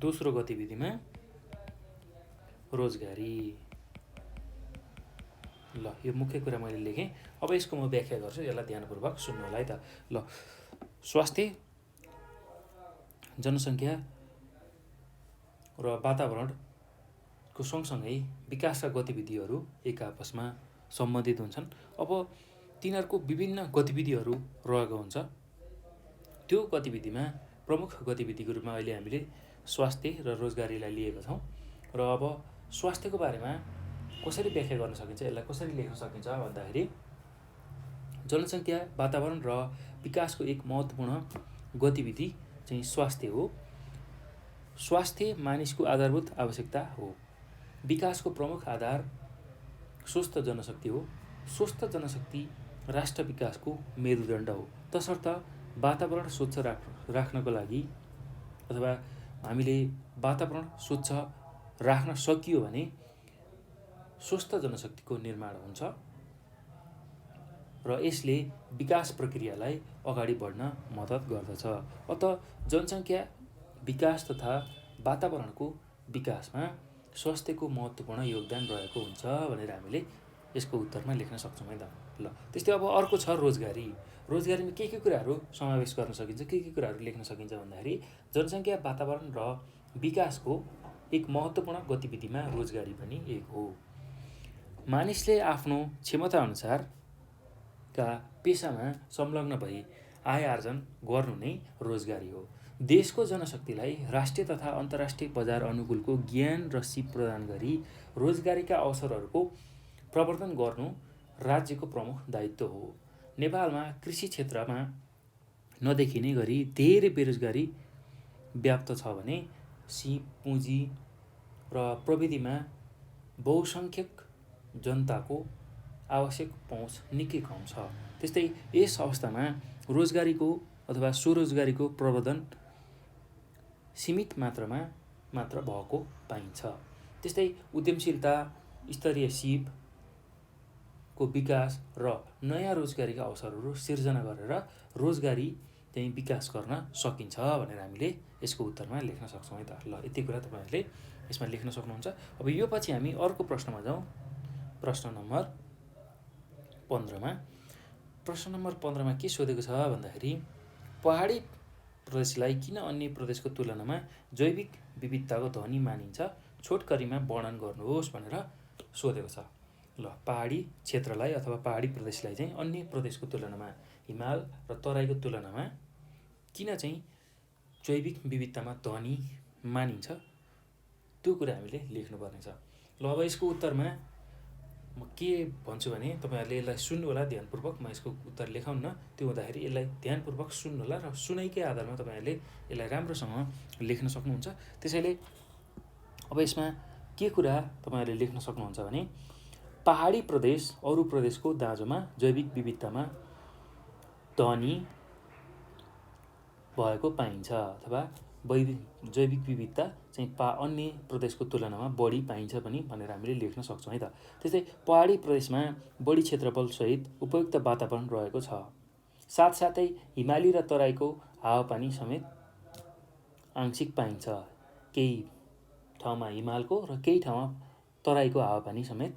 दोस्रो गतिविधिमा रोजगारी। ल यो मुख्य कुरा मैले लेखेँ। अब यसको म व्याख्या गर्छु, यसलाई ध्यानपूर्वक सुन्नु होला है त। ल स्वास्थ्य, जनसङ्ख्या र वातावरणको सँगसँगै विकासका गतिविधिहरू एक आपसमा सम्बन्धित हुन्छन्। अब तिनीहरूको विभिन्न गतिविधिहरू रहेको हुन्छ। त्यो गतिविधिमा प्रमुख गतिविधिको रूपमा अहिले हामीले स्वास्थ्य र रोजगारीलाई लिएका छौँ। र अब स्वास्थ्यको बारेमा कसरी व्याख्या गर्न सकिन्छ, यसलाई कसरी लेख्न सकिन्छ भन्दाखेरि जनसङ्ख्या, वातावरण र विकासको एक महत्त्वपूर्ण गतिविधि चाहिँ स्वास्थ्य हो। स्वास्थ्य मानिसको आधारभूत आवश्यकता हो। विकासको प्रमुख आधार स्वस्थ जनशक्ति हो। स्वस्थ जनशक्ति राष्ट्र विकासको मेरुदण्ड हो। तसर्थ वातावरण स्वच्छ राख्नको लागि अथवा हामीले वातावरण स्वच्छ राख्न सकियो भने स्वस्थ जनशक्तिको निर्माण हुन्छ र यसले विकास प्रक्रियालाई अगाडि बढ्न मद्दत गर्दछ। अत जनसङ्ख्या, विकास तथा वातावरणको विकासमा स्वास्थ्यको महत्त्वपूर्ण योगदान रहेको हुन्छ भनेर हामीले यसको उत्तरमा लेख्न सक्छौँ है त। ल त्यस्तै अब अर्को छ रोजगारी। रोजगारीमा के कुराहरू समावेश गर्न सकिन्छ, के कुराहरू लेख्न सकिन्छ भन्दाखेरि जनसङ्ख्या, वातावरण र विकासको एक महत्त्वपूर्ण गतिविधिमा रोजगारी पनि एक हो। मानिसले आफ्नो क्षमताअनुसारका पेसामा संलग्न भई आय आर्जन गर्नु नै रोजगारी हो। देशको जनशक्तिलाई राष्ट्रिय तथा अन्तर्राष्ट्रिय बजार अनुकूलको ज्ञान र सिप प्रदान गरी रोजगारीका अवसरहरूको प्रवर्धन गर्नु राज्यको प्रमुख दायित्व हो। नेपालमा कृषि क्षेत्रमा नदेखिने गरी धेरै बेरोजगारी व्याप्त छ भने सिप, पुँजी र प्रविधिमा बहुसङ्ख्यक जनताको आवश्यक पहुँच निकै कम छ। त्यस्तै यस अवस्थामा रोजगारीको अथवा स्वरोजगारीको प्रवर्धन सीमित मात्रामा मात्र भएको पाइन्छ। त्यस्तै उद्यमशीलता, स्तरीय सिपको विकास र नयाँ रोजगारीका अवसरहरू सिर्जना गरेर रोजगारी चाहिँ विकास गर्न सकिन्छ भनेर हामीले यसको उत्तरमा लेख्न सक्छौँ है त। ल यति कुरा तपाईँहरूले यसमा लेख्न सक्नुहुन्छ। अब यो पछि हामी अर्को प्रश्नमा जाउँ। प्रश्न नम्बर 15मा। प्रश्न नम्बर 15मा के सोधेको छ भन्दाखेरि पहाडी प्रदेशलाई किन अन्य प्रदेशको तुलनामा जैविक विविधताको धनी मानिन्छ, छोटकरीमा वर्णन गर्नुहोस् भनेर सोधेको छ। ल पहाडी क्षेत्रलाई अथवा पहाडी प्रदेशलाई चाहिँ अन्य प्रदेशको तुलनामा, हिमाल र तराईको तुलनामा किन चाहिँ जैविक विविधतामा धनी मानिन्छ, त्यो कुरा हामीले लेख्नुपर्ने छ। ल अब यसको उत्तरमा म के भन्छु भने तपाईँहरूले यसलाई सुन्नु होला ध्यानपूर्वक। म यसको उत्तर लेखाउन्न, त्यो हुँदाखेरि यसलाई ध्यानपूर्वक सुन्नु होला र सुनाइकै आधारमा तपाईँहरूले यसलाई राम्रोसँग लेख्न सक्नुहुन्छ। त्यसैले अब यसमा के कुरा तपाईँहरूले लेख्न सक्नुहुन्छ भने पहाडी प्रदेश अरू प्रदेशको दाँजोमा जैविक विविधतामा धनी भएको पाइन्छ अथवा जैविक विविधता चाहिँ अन्य प्रदेशको तुलनामा बढी पाइन्छ पनि भनेर हामीले लेख्न सक्छौँ है त। त्यस्तै पहाडी प्रदेशमा बढी क्षेत्रफलसहित उपयुक्त वातावरण रहेको छ। साथसाथै हिमाली र तराईको हावापानी समेत आंशिक पाइन्छ। केही ठाउँमा हिमालको र केही ठाउँमा तराईको हावापानी समेत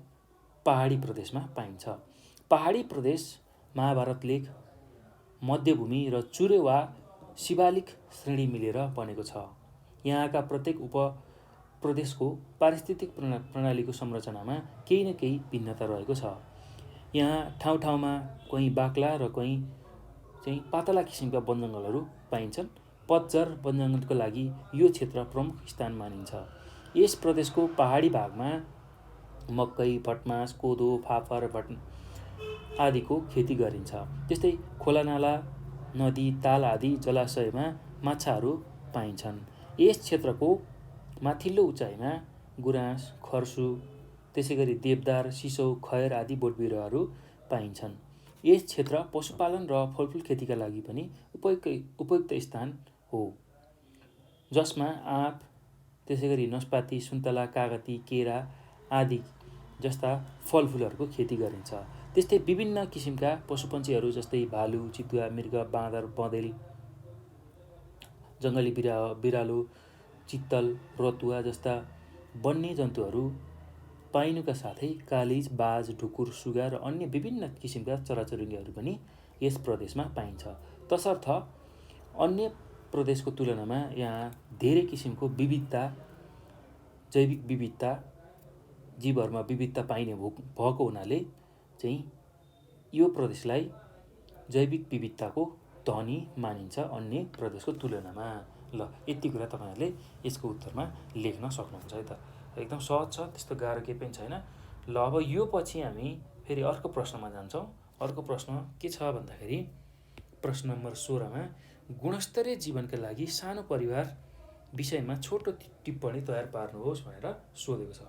पहाडी प्रदेशमा पाइन्छ। पहाडी प्रदेश महाभारत लेक, मध्यभूमि र चुरे वा शिवालिक श्रेणी मिलेर बनेको छ। यहाँका प्रत्येक उपप्रदेशको पारिस्थितिक प्रणालीको संरचनामा केही न केही भिन्नता रहेको छ। यहाँ ठाउँ ठाउँमा कहीँ बाक्ला र कहीँ चाहिँ पातला किसिमका वनजङ्गलहरू पाइन्छन्। पतझर वनजङ्गलको लागि यो क्षेत्र प्रमुख स्थान मानिन्छ। यस प्रदेशको पहाडी भागमा मकै, भटमास, कोदो, फापर, आदिको खेती गरिन्छ। त्यस्तै खोलानाला, नदी, ताल आदि जलाशयमा माछाहरू पाइन्छन्। यस क्षेत्रको माथिल्लो उचाइमा गुराँस, खर्सु, त्यसैगरी देवदार, सिसौ, खैर आदि बोटबिरुवाहरू पाइन्छन्। यस क्षेत्र पशुपालन र फलफुल खेतीका लागि पनि उपयुक्त स्थान हो, जसमा आँप, त्यसैगरी नास्पाती, सुन्तला, कागती, केरा आदि जस्ता फलफुलहरूको खेती गरिन्छ। त्यस्तै विभिन्न किसिमका पशुपन्छीहरू जस्तै भालु, चितुवा, मृग, बाँदर, बँदेल जङ्गली बिरालो, चित्तल, रतुवा जस्ता वन्य जन्तुहरू पाइनुका साथै कालिज, बाज, ढुकुर, सुगा र अन्य विभिन्न किसिमका चराचुरुङ्गीहरू पनि यस प्रदेशमा पाइन्छ। तसर्थ अन्य प्रदेशको तुलनामा यहाँ धेरै किसिमको विविधता, जैविक विविधता, जीवहरूमा विविधता पाइने भएको हुनाले चाहिँ यो प्रदेशलाई जैविक विविधताको धनी मानिन्छ अन्य प्रदेशको तुलनामा। ल यति कुरा तपाईँहरूले यसको उत्तरमा लेख्न सक्नुहुन्छ है त। एकदम सहज छ, त्यस्तो गाह्रो केही पनि छैन। ल अब यो पछि हामी फेरि अर्को प्रश्नमा जान्छौँ। अर्को प्रश्न के छ भन्दाखेरि प्रश्न नम्बर 16मा गुणस्तरीय जीवनका लागि सानो परिवार विषयमा छोटो टिप्पणी तयार पार्नुहोस् भनेर सोधेको छ।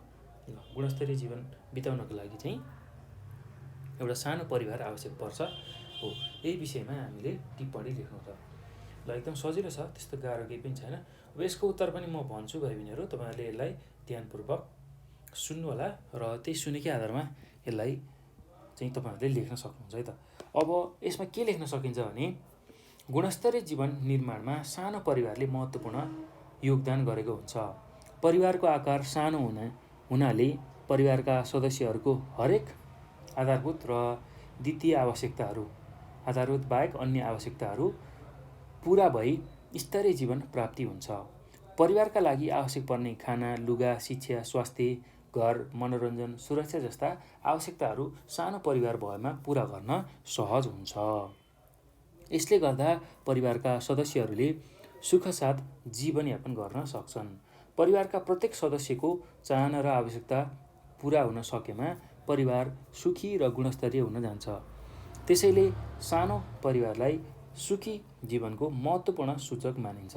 ल गुणस्तरीय जीवन बिताउनको लागि चाहिँ एउटा सानो परिवार आवश्यक पर्छ हो, यही विषयमा हामीले टिप्पणी लेख्नु छ। ल एकदम सजिलो छ, त्यस्तो गाह्रो केही पनि छैन। अब यसको उत्तर पनि म भन्छु भाइ बहिनीहरू, तपाईँहरूले यसलाई ध्यानपूर्वक सुन्नु होला र त्यही सुनेकै आधारमा यसलाई चाहिँ तपाईँहरूले लेख्न सक्नुहुन्छ है त। अब यसमा के लेख्न सकिन्छ भने गुणस्तरीय जीवन निर्माणमा सानो परिवारले महत्त्वपूर्ण योगदान गरेको हुन्छ। परिवारको आकार सानो हुनाले परिवारका सदस्यहरूको हरेक आधारभूत र द्वितीय आवश्यकताहरू, आधारभूत बाहेक अन्य आवश्यकताहरू पुरा भई स्तरीय जीवन प्राप्ति हुन्छ। परिवारका लागि आवश्यक पर्ने खाना, लुगा, शिक्षा, स्वास्थ्य, घर, मनोरञ्जन, सुरक्षा जस्ता आवश्यकताहरू सानो परिवार भएमा पुरा गर्न सहज हुन्छ। यसले गर्दा परिवारका सदस्यहरूले सुखसाथ जीवनयापन गर्न सक्छन्। परिवारका प्रत्येक सदस्यको चाहना र आवश्यकता पुरा हुन सकेमा परिवार सुखी र गुणस्तरीय हुन जान्छ। त्यसैले सानो परिवारलाई सुखी जीवनको महत्त्वपूर्ण सूचक मानिन्छ।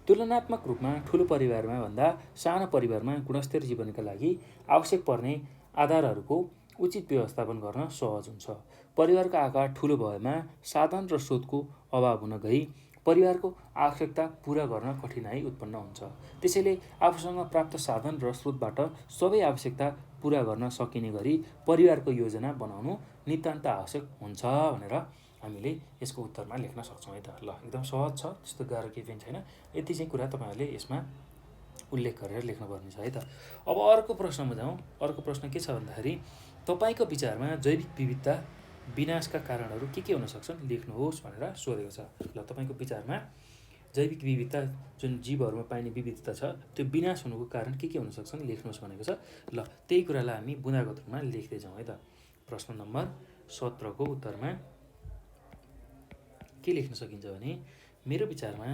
तुलनात्मक रूपमा ठुलो परिवारमा भन्दा सानो परिवारमा गुणस्तरीय जीवनका लागि आवश्यक पर्ने आधारहरूको उचित व्यवस्थापन गर्न सहज हुन्छ। परिवारको आकार ठुलो भएमा साधन र स्रोतको अभाव हुन गई परिवारको आवश्यकता पुरा गर्न कठिनाइ उत्पन्न हुन्छ। त्यसैले आफूसँग प्राप्त साधन र स्रोतबाट सबै आवश्यकता पुरा गर्न सकिने गरी परिवारको योजना बनाउनु नितान्त आवश्यक हुन्छ भनेर हामीले यसको उत्तरमा लेख्न सक्छौँ है त। ल एकदम सहज छ, त्यस्तो गाह्रो केही पनि छैन। यति चाहिँ कुरा तपाईँहरूले यसमा उल्लेख गरेर लेख्नुपर्ने छ है त। अब अर्को प्रश्नमा जाउँ। अर्को प्रश्न के छ भन्दाखेरि तपाईँको विचारमा जैविक विविधता विनाशका कारणहरू के हुन सक्छन् लेख्नुहोस् भनेर सोधेको छ। ल तपाईँको विचारमा जैविक विविधता जुन जीवहरूमा पाइने विविधता छ त्यो विनाश हुनुको कारण के हुन सक्छन् लेख्नुहोस् भनेको छ। ल त्यही कुरालाई हामी बुँदागत रूपमा लेख्दै जाउँ है त। प्रश्न नम्बर 17को उत्तरमा के लेख्न सकिन्छ भने मेरो विचारमा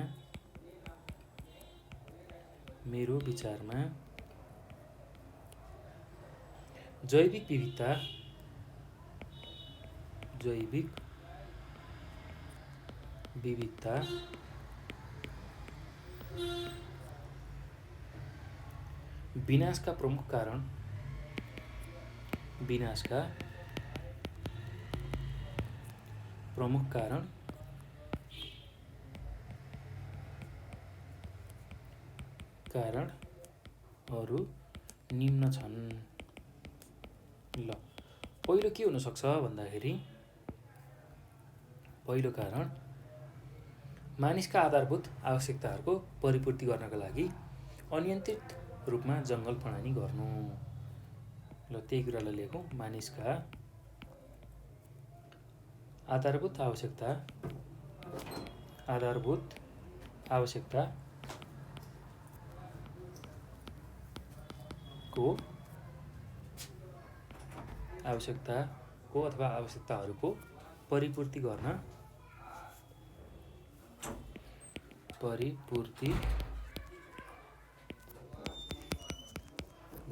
जैविक विविधता विनाशका प्रमुख कारणहरू निम्न छन्। ल पहिलो के हुन सक्छ भन्दाखेरि पहिलो कारण मानिसका आधारभूत आवश्यकताहरूको परिपूर्ति गर्नका लागि अनियन्त्रित रूपमा जङ्गल फडानी गर्नु। ल त्यही कुरालाई लेखौँ। मानिसका आधारभूत आवश्यकताको अथवा आवश्यकताहरूको परिपूर्ति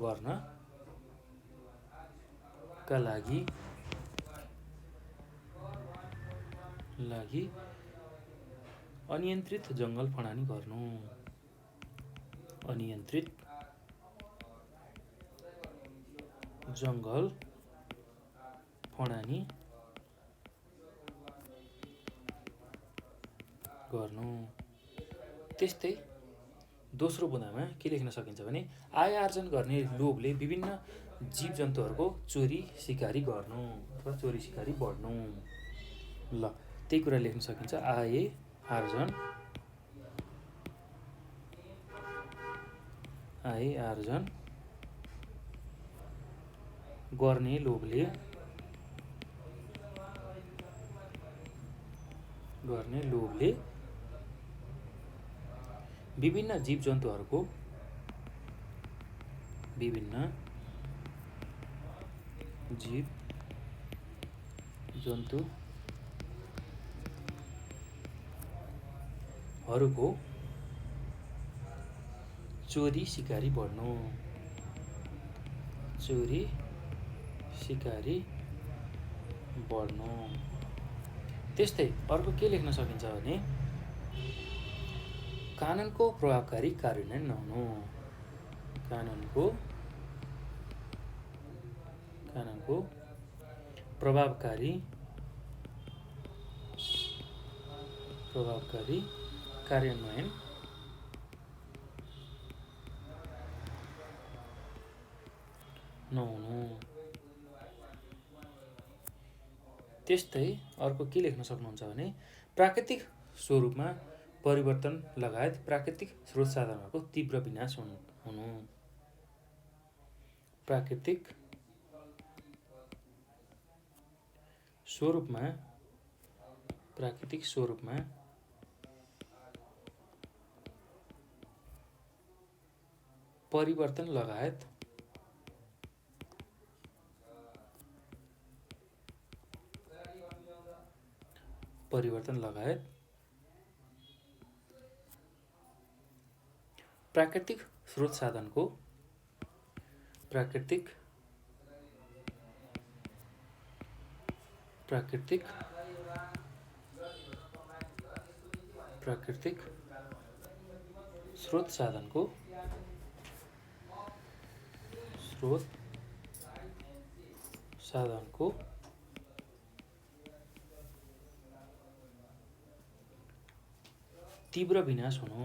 गर्नका लागि अनियन्त्रित जङ्गल फडानी गर्नु। अनियन्त्रित जङ्गल फडानी गर्नु। त्यस्तै दोस्रो बुँदामा के लेख्न सकिन्छ भने आय आर्जन गर्ने लोभले विभिन्न जीव जन्तुहरूको चोरी सिकारी गर्नु अथवा चोरी सिकारी बढ्नु। ल त्यही कुरा लेख्न सकिन्छ। आय आर्जन आय आर्जन गर्ने लोभले विभिन्न जीवजन्तुहरूको चोरी सिकारी बढ्नु। त्यस्तै अर्को के लेख्न सकिन्छ भने कानुनको प्रभावकारी कार्यान्वयन नहुनु। कानुनको प्रभावकारी कार्यान्वयन नहुनु। त्यस्तै अर्को के लेख्न सक्नुहुन्छ भने प्राकृतिक स्वरूपमा परिवर्तन लगायत प्राकृतिक स्रोत साधनहरूको तीव्र विनाश हुनु। प्राकृतिक स्वरूपमा परिवर्तन लगायत प्राकृतिक स्रोत साधनको प्राकृतिक स्रोत साधनको तीव्र विनाश हुनु।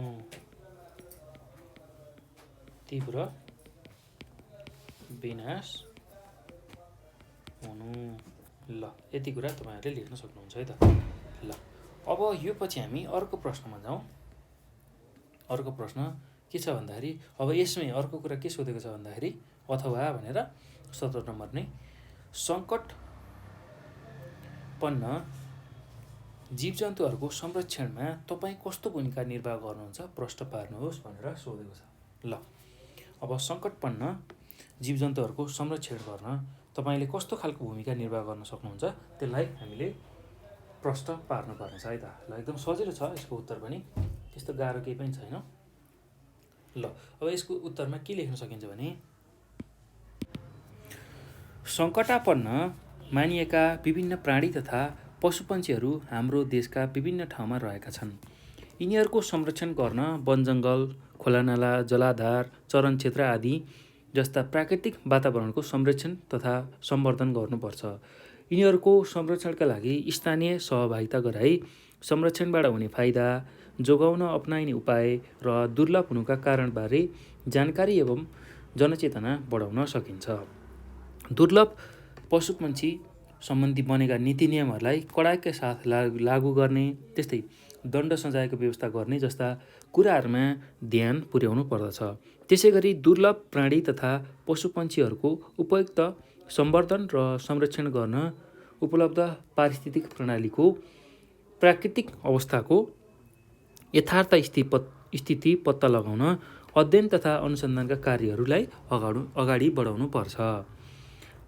ल यति कुरा तपाईहरुले लेख्न सक्नुहुन्छ है त। ल अब यो पछि हामी अर्को प्रश्नमा जाउँ। अर्को प्रश्न के छ भन्दाखेरि अब यसमै अर्को कुरा के सोधेको छ भन्दाखेरि अथवा भनेर 17 नम्बर नै सङ्कटपन्न जीवजन्तुहरूको संरक्षणमा तपाईँ कस्तो भूमिका निर्वाह गर्नुहुन्छ प्रश्न पार्नुहोस् भनेर सोधेको छ। ल अब सङ्कटपन्न जीवजन्तुहरूको संरक्षण गर्न तपाईले कस्तो खालको भूमिका निर्वाह गर्न सक्नुहुन्छ त्यसलाई हामीले प्रश्न पार्नुपर्नेछ है त। ल एकदम सजिलो छ यसको उत्तर पनि, त्यस्तो गाह्रो केही पनि छैन। ल अब यसको उत्तरमा के लेख्न सकिन्छ भने सङ्कटापन्न मानिएका विभिन्न प्राणी तथा पशुपन्छीहरू हाम्रो देशका विभिन्न ठाउँमा रहेका छन्। यिनीहरूको संरक्षण गर्न वनजङ्गल, खोलानाला, जलाधार, चरण क्षेत्र आदि जस्ता प्राकृतिक वातावरणको संरक्षण तथा सम्वर्धन गर्नुपर्छ। यिनीहरूको संरक्षणका लागि स्थानीय सहभागिता गराई संरक्षणबाट हुने फाइदा, जोगाउन अपनाइने उपाय र दुर्लभ हुनुका कारणबारे जानकारी एवं जनचेतना बढाउन सकिन्छ। दुर्लभ पशुपन्छी सम्बन्धी बनेका नीति नियमहरूलाई कडाइका साथ लागू गर्ने, त्यस्तै दण्ड सजायको व्यवस्था गर्ने जस्ता कुराहरूमा ध्यान पुर्याउनु पर्दछ। त्यसैगरी दुर्लभ प्राणी तथा पशुपन्छीहरूको उपयुक्त सम्वर्धन र संरक्षण गर्न उपलब्ध पारिस्थितिक प्रणालीको प्राकृतिक अवस्थाको यथार्थ स्थिति पत्ता लगाउन अध्ययन तथा अनुसन्धानका कार्यहरूलाई अगाडि बढाउनु पर्छ।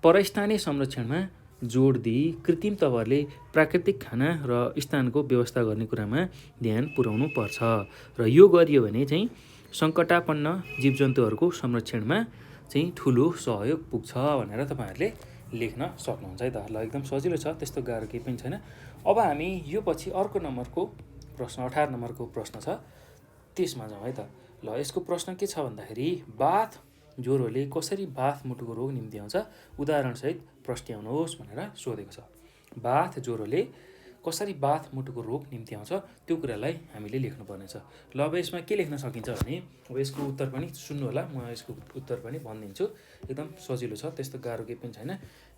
परस्थानीय संरक्षणमा जोड दिई कृत्रिम तवरले प्राकृतिक खाना र स्थानको व्यवस्था गर्ने कुरामा ध्यान पुर्याउनु पर्छ र यो गरियो भने चाहिँ सङ्कटापन्न जीवजन्तुहरूको संरक्षणमा चाहिँ ठुलो सहयोग पुग्छ भनेर तपाईहरुले लेख्न सक्नुहुन्छ है त। ल एकदम सजिलो छ, त्यस्तो गाह्रो केही पनि छैन। अब हामी यो पछि अर्को नम्बरको प्रश्न 18 नम्बरको प्रश्न छ त्यसमा जाउँ है त। ल यसको प्रश्न के छ भन्दाखेरि बाथ ज्वरोले कसरी बाथ मुटुको रोग निम्ति आउँछ उदाहरणसहित प्रस्ट्याउनुहोस् भनेर सोधेको छ। बाथ ज्वरोले कसरी बाथ मुटुको रोग निम्ति आउँछ त्यो कुरालाई हामीले लेख्नुपर्नेछ। ल अब यसमा के लेख्न सकिन्छ भने अब यसको उत्तर पनि सुन्नु होला, म यसको उत्तर पनि भनिदिन्छु। एकदम सजिलो छ, त्यस्तो गाह्रो केही पनि छैन।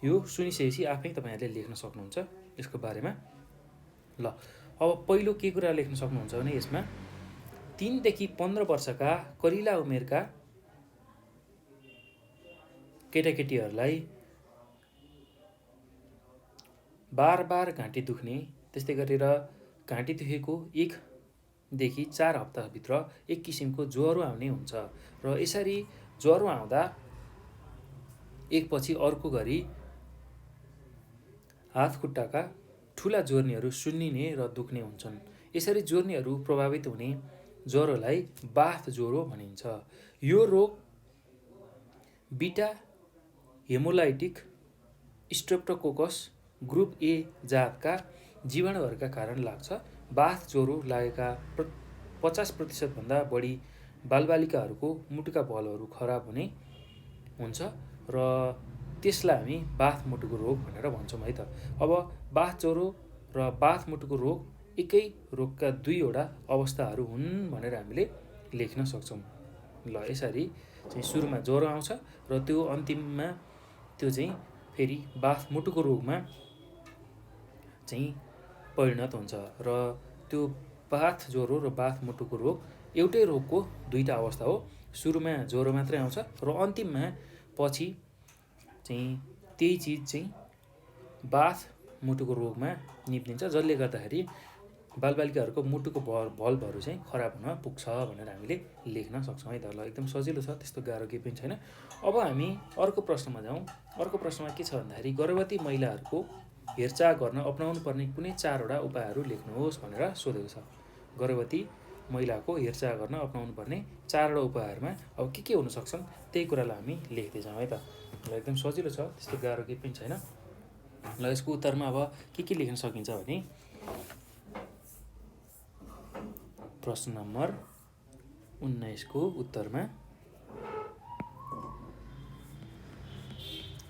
यो सुनिसकेपछि आफै तपाईहरुले लेख्न सक्नुहुन्छ यसको बारेमा। ल अब पहिलो के कुरा लेख्न सक्नुहुन्छ भने यसमा 3 देखि 15 वर्षका कलिला उमेरका केटाकेटीहरूलाई बार बार घाँटी दुख्ने, त्यस्तै गरेर घाँटी दुखेको 1 देखि 4 हप्ताभित्र एक किसिमको ज्वरो आउने हुन्छ र यसरी ज्वरो आउँदा एकपछि अर्को गरी हात खुट्टाका ठुला जोर्नीहरू सुन्निने र दुख्ने हुन्छन्। यसरी जोर्नीहरू प्रभावित हुने ज्वरोलाई बाथ ज्वरो भनिन्छ। यो रोग बिटा हेमोलाइटिक स्ट्रेप्टोकोकस ग्रुप ए जातका जीवाणुहरूका कारण लाग्छ। बाथ ज्वरो लागेका 50% भन्दा बढी बालबालिकाहरूको मुटुका बलहरू खराब हुने हुन्छ र त्यसलाई हामी बाथ मुटुको रोग भनेर भन्छौँ है त। अब बाथ ज्वरो र बाथ मुटुको रोग एकै रोगका 2वटा अवस्थाहरू हुन् भनेर हामीले लेख्न सक्छौँ। ल यसरी चाहिँ सुरुमा ज्वरो आउँछ र त्यो अन्तिममा त्यो चाहिँ फेरि बाथ मुटुको रोगमा चाहिँ परिणत हुन्छ र त्यो बाथ ज्वरो र बाथ मुटुको रोग एउटै रोगको 2टा अवस्था हो। सुरुमा ज्वरो मात्रै आउँछ र अन्तिममा पछि चाहिँ त्यही चिज चाहिँ बाथ मुटुको रोगमा निप्लिन्छ, जसले गर्दाखेरि बालबालिकाहरूको मुटुको बल्बहरू चाहिँ खराब हुन पुग्छ भनेर हामीले लेख्न सक्छौँ है त। ल एकदम सजिलो छ, त्यस्तो गाह्रो केही पनि छैन। अब हामी अर्को प्रश्नमा जाउँ। अर्को प्रश्नमा के छ भन्दाखेरि गर्भवती महिलाहरूको हेरचाह गर्न अपनाउनु पर्ने कुनै 4वटा उपायहरू लेख्नुहोस् भनेर सोधेको छ। गर्भवती महिलाको हेरचाह गर्न अपनाउनु पर्ने 4वटा उपायहरूमा अब के हुन सक्छन् त्यही कुरालाई हामी लेख्दै जाउँ है त। ल एकदम सजिलो छ, त्यस्तो गाह्रो केही पनि छैन। ल यसको उत्तरमा अब के लेख्न सकिन्छ भने प्रश्न नम्बर 19 को उत्तरमा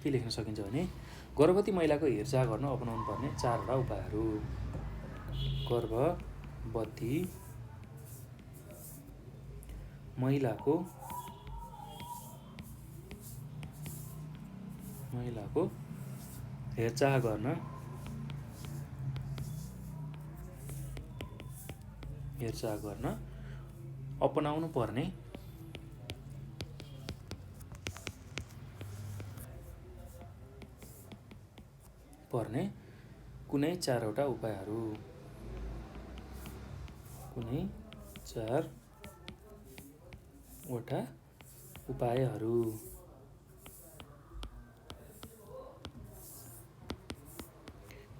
के लेख्न सकिन्छ भने गर्भवती महिलाको हेरचाह गर्न अपनाउनु पर्ने 4वटा उपायहरू। गर्भवती महिलाको हेरचाह गर्न अपनाउनु पर्ने कुनै 4वटा उपायहरू।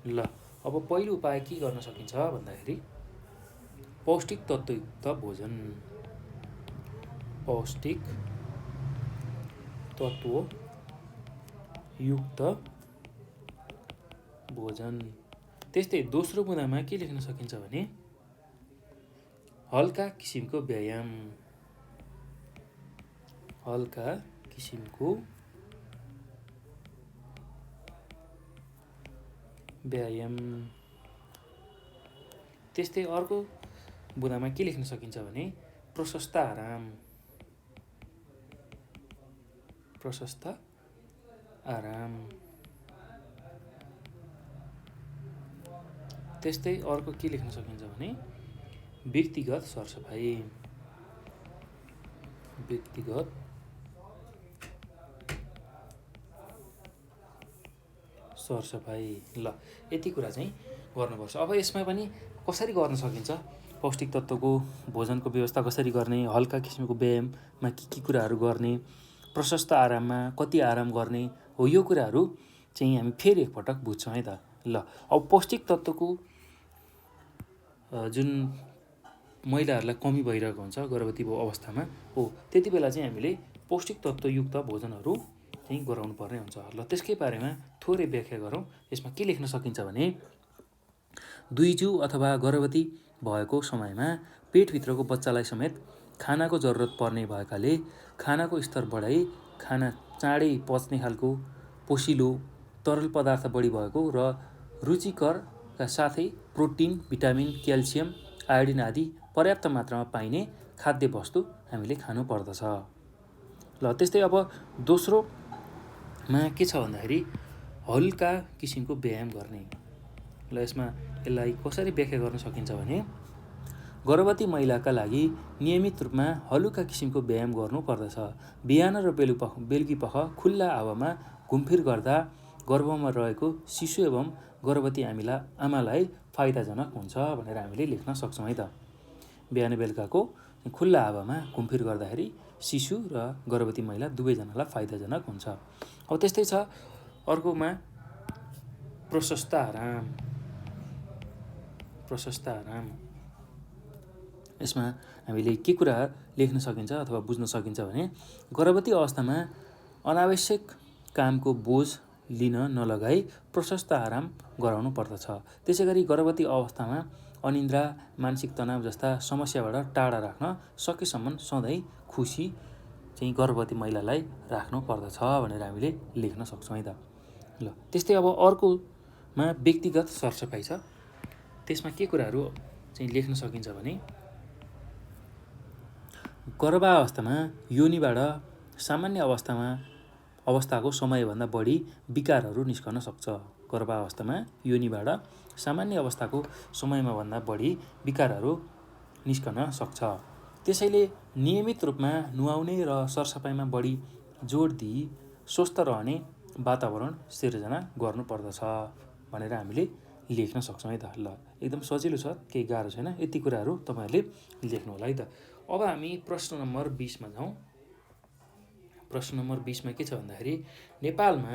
ल अब पहिलो उपाय के गर्न सकिन्छ भन्दाखेरि पौष्टिक तत्त्वयुक्त भोजन। पौष्टिक तत्त्वयुक्त भोजन। त्यस्तै दोस्रो बुँदामा के लेख्न सकिन्छ भने हल्का किसिमको व्यायाम। त्यस्तै अर्को बुँदामा के लेख्न सकिन्छ भने प्रशस्त आराम। त्यस्तै अर्को के लेख्न सकिन्छ भने व्यक्तिगत सरसफाइ। ल यति कुरा चाहिँ गर्नुपर्छ। अब यसमा पनि कसरी गर्न सकिन्छ, पौष्टिक तत्त्वको भोजनको व्यवस्था कसरी गर्ने, हल्का किसिमको व्यायाममा के कुराहरू गर्ने, प्रशस्त आराममा कति आराम गर्ने हो, यो कुराहरू चाहिँ हामी फेरि एकपटक बुझ्छौँ है त। ल अब पौष्टिक तत्त्वको जुन महिलाहरूलाई कमी भइरहेको हुन्छ गर्भवती अवस्थामा हो, त्यति बेला चाहिँ हामीले पौष्टिक तत्त्वयुक्त भोजनहरू चाहिँ गराउनु पर्ने हुन्छ। ल त्यसकै बारेमा थोरै व्याख्या गरौँ। यसमा के लेख्न सकिन्छ भने दुईजु अथवा गर्भवती भएको समयमा पेटभित्रको बच्चालाई समेत खानाको जरुरत पर्ने भएकाले खानाको स्तर बढाई खाना चाँडै पच्ने खालको पोषिलो तरल पदार्थ बढी भएको र रुचिकरका साथै प्रोटिन, भिटामिन, क्याल्सियम, आयोडिन आदि पर्याप्त मात्रामा पाइने खाद्य वस्तु हामीले खानु पर्दछ। ल त्यस्तै अब दोस्रोमा के छ भन्दाखेरि हल्का किसिमको व्यायाम गर्ने। ल यसलाई कसरी व्याख्या गर्न सकिन्छ भने गर्भवती महिलाका लागि नियमित रूपमा हलुका किसिमको व्यायाम गर्नुपर्दछ। बिहान र बेलुकीपख खुल्ला हावामा घुमफिर गर्दा गर्भमा रहेको शिशु एवं गर्भवती आमालाई फाइदाजनक हुन्छ भनेर हामीले लेख्न सक्छौँ है त। बिहान बेलुकाको खुल्ला हावामा घुमफिर गर्दाखेरि शिशु र गर्भवती महिला दुवैजनालाई फाइदाजनक हुन्छ। अब त्यस्तै छ अर्कोमा प्रशस्त आराम। यसमा हामीले के कुरा लेख्न सकिन्छ अथवा बुझ्न सकिन्छ भने गर्भवती अवस्थामा अनावश्यक कामको बोझ लिन नलगाई प्रशस्त आराम गराउनु पर्दछ। त्यसै गरी गर्भवती अवस्थामा अनिद्रा, मानसिक तनाव जस्ता समस्याबाट टाढा राख्न सकेसम्म सधैँ खुसी चाहिँ गर्भवती महिलालाई राख्नु पर्दछ भनेर हामीले लेख्न सक्छौँ है त। ल त्यस्तै अब अर्कोमा व्यक्तिगत सरसफाइ छ। त्यसमा के कुराहरू चाहिँ लेख्न सकिन्छ भने गर्भावस्थामा योनिबाट सामान्य अवस्थाको समयभन्दा बढी विकारहरू निस्कन सक्छ। गर्भावस्थामा योनिबाट सामान्य अवस्थाको समयमा भन्दा बढी विकारहरू निस्कन सक्छ। त्यसैले नियमित रूपमा नुहाउने र सरसफाइमा बढी जोड दिई स्वस्थ रहने वातावरण सिर्जना गर्नुपर्दछ भनेर हामीले लेख्न सक्छौँ है त। ल एकदम सजिलो छ, केही गाह्रो छैन। यति कुराहरू तपाईँहरूले लेख्नु होला है त। अब हामी प्रश्न नम्बर 20मा जाउँ। प्रश्न नम्बर 20मा के छ भन्दाखेरि नेपालमा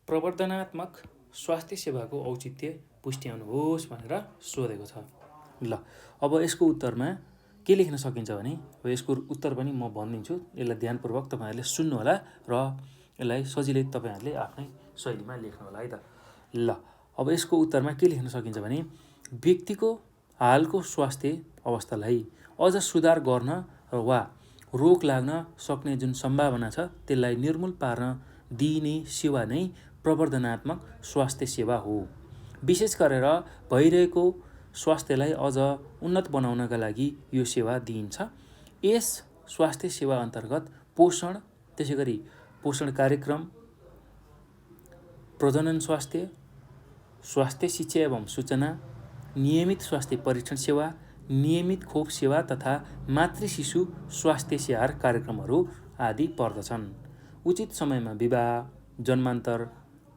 प्रवर्धनात्मक स्वास्थ्य सेवाको औचित्य पुष्ट्याउनुहोस् भनेर सोधेको छ। ल अब यसको उत्तरमा के लेख्न सकिन्छ भने अब यसको उत्तर पनि म भनिदिन्छु, यसलाई ध्यानपूर्वक तपाईँहरूले सुन्नुहोला र यसलाई सजिलै तपाईँहरूले आफ्नै शैलीमा लेख्नु होला है त। ल अब यसको उत्तरमा के लेख्न सकिन्छ भने व्यक्तिको हालको स्वास्थ्य अवस्थालाई अझ सुधार गर्न वा रोग लाग्न सक्ने जुन सम्भावना छ त्यसलाई निर्मूल पार्न दिइने सेवा नै प्रवर्धनात्मक स्वास्थ्य सेवा हो। विशेष गरेर भइरहेको स्वास्थ्यलाई अझ उन्नत बनाउनका लागि यो सेवा दिइन्छ। यस स्वास्थ्य सेवा अन्तर्गत पोषण, त्यसै गरी पोषण कार्यक्रम, प्रजनन स्वास्थ्य शिक्षा एवं सूचना, नियमित स्वास्थ्य परीक्षण सेवा, नियमित खोप सेवा तथा मातृ शिशु स्वास्थ्य स्याहार कार्यक्रमहरू आदि पर्दछन्। उचित समयमा विवाह, जन्मान्तर,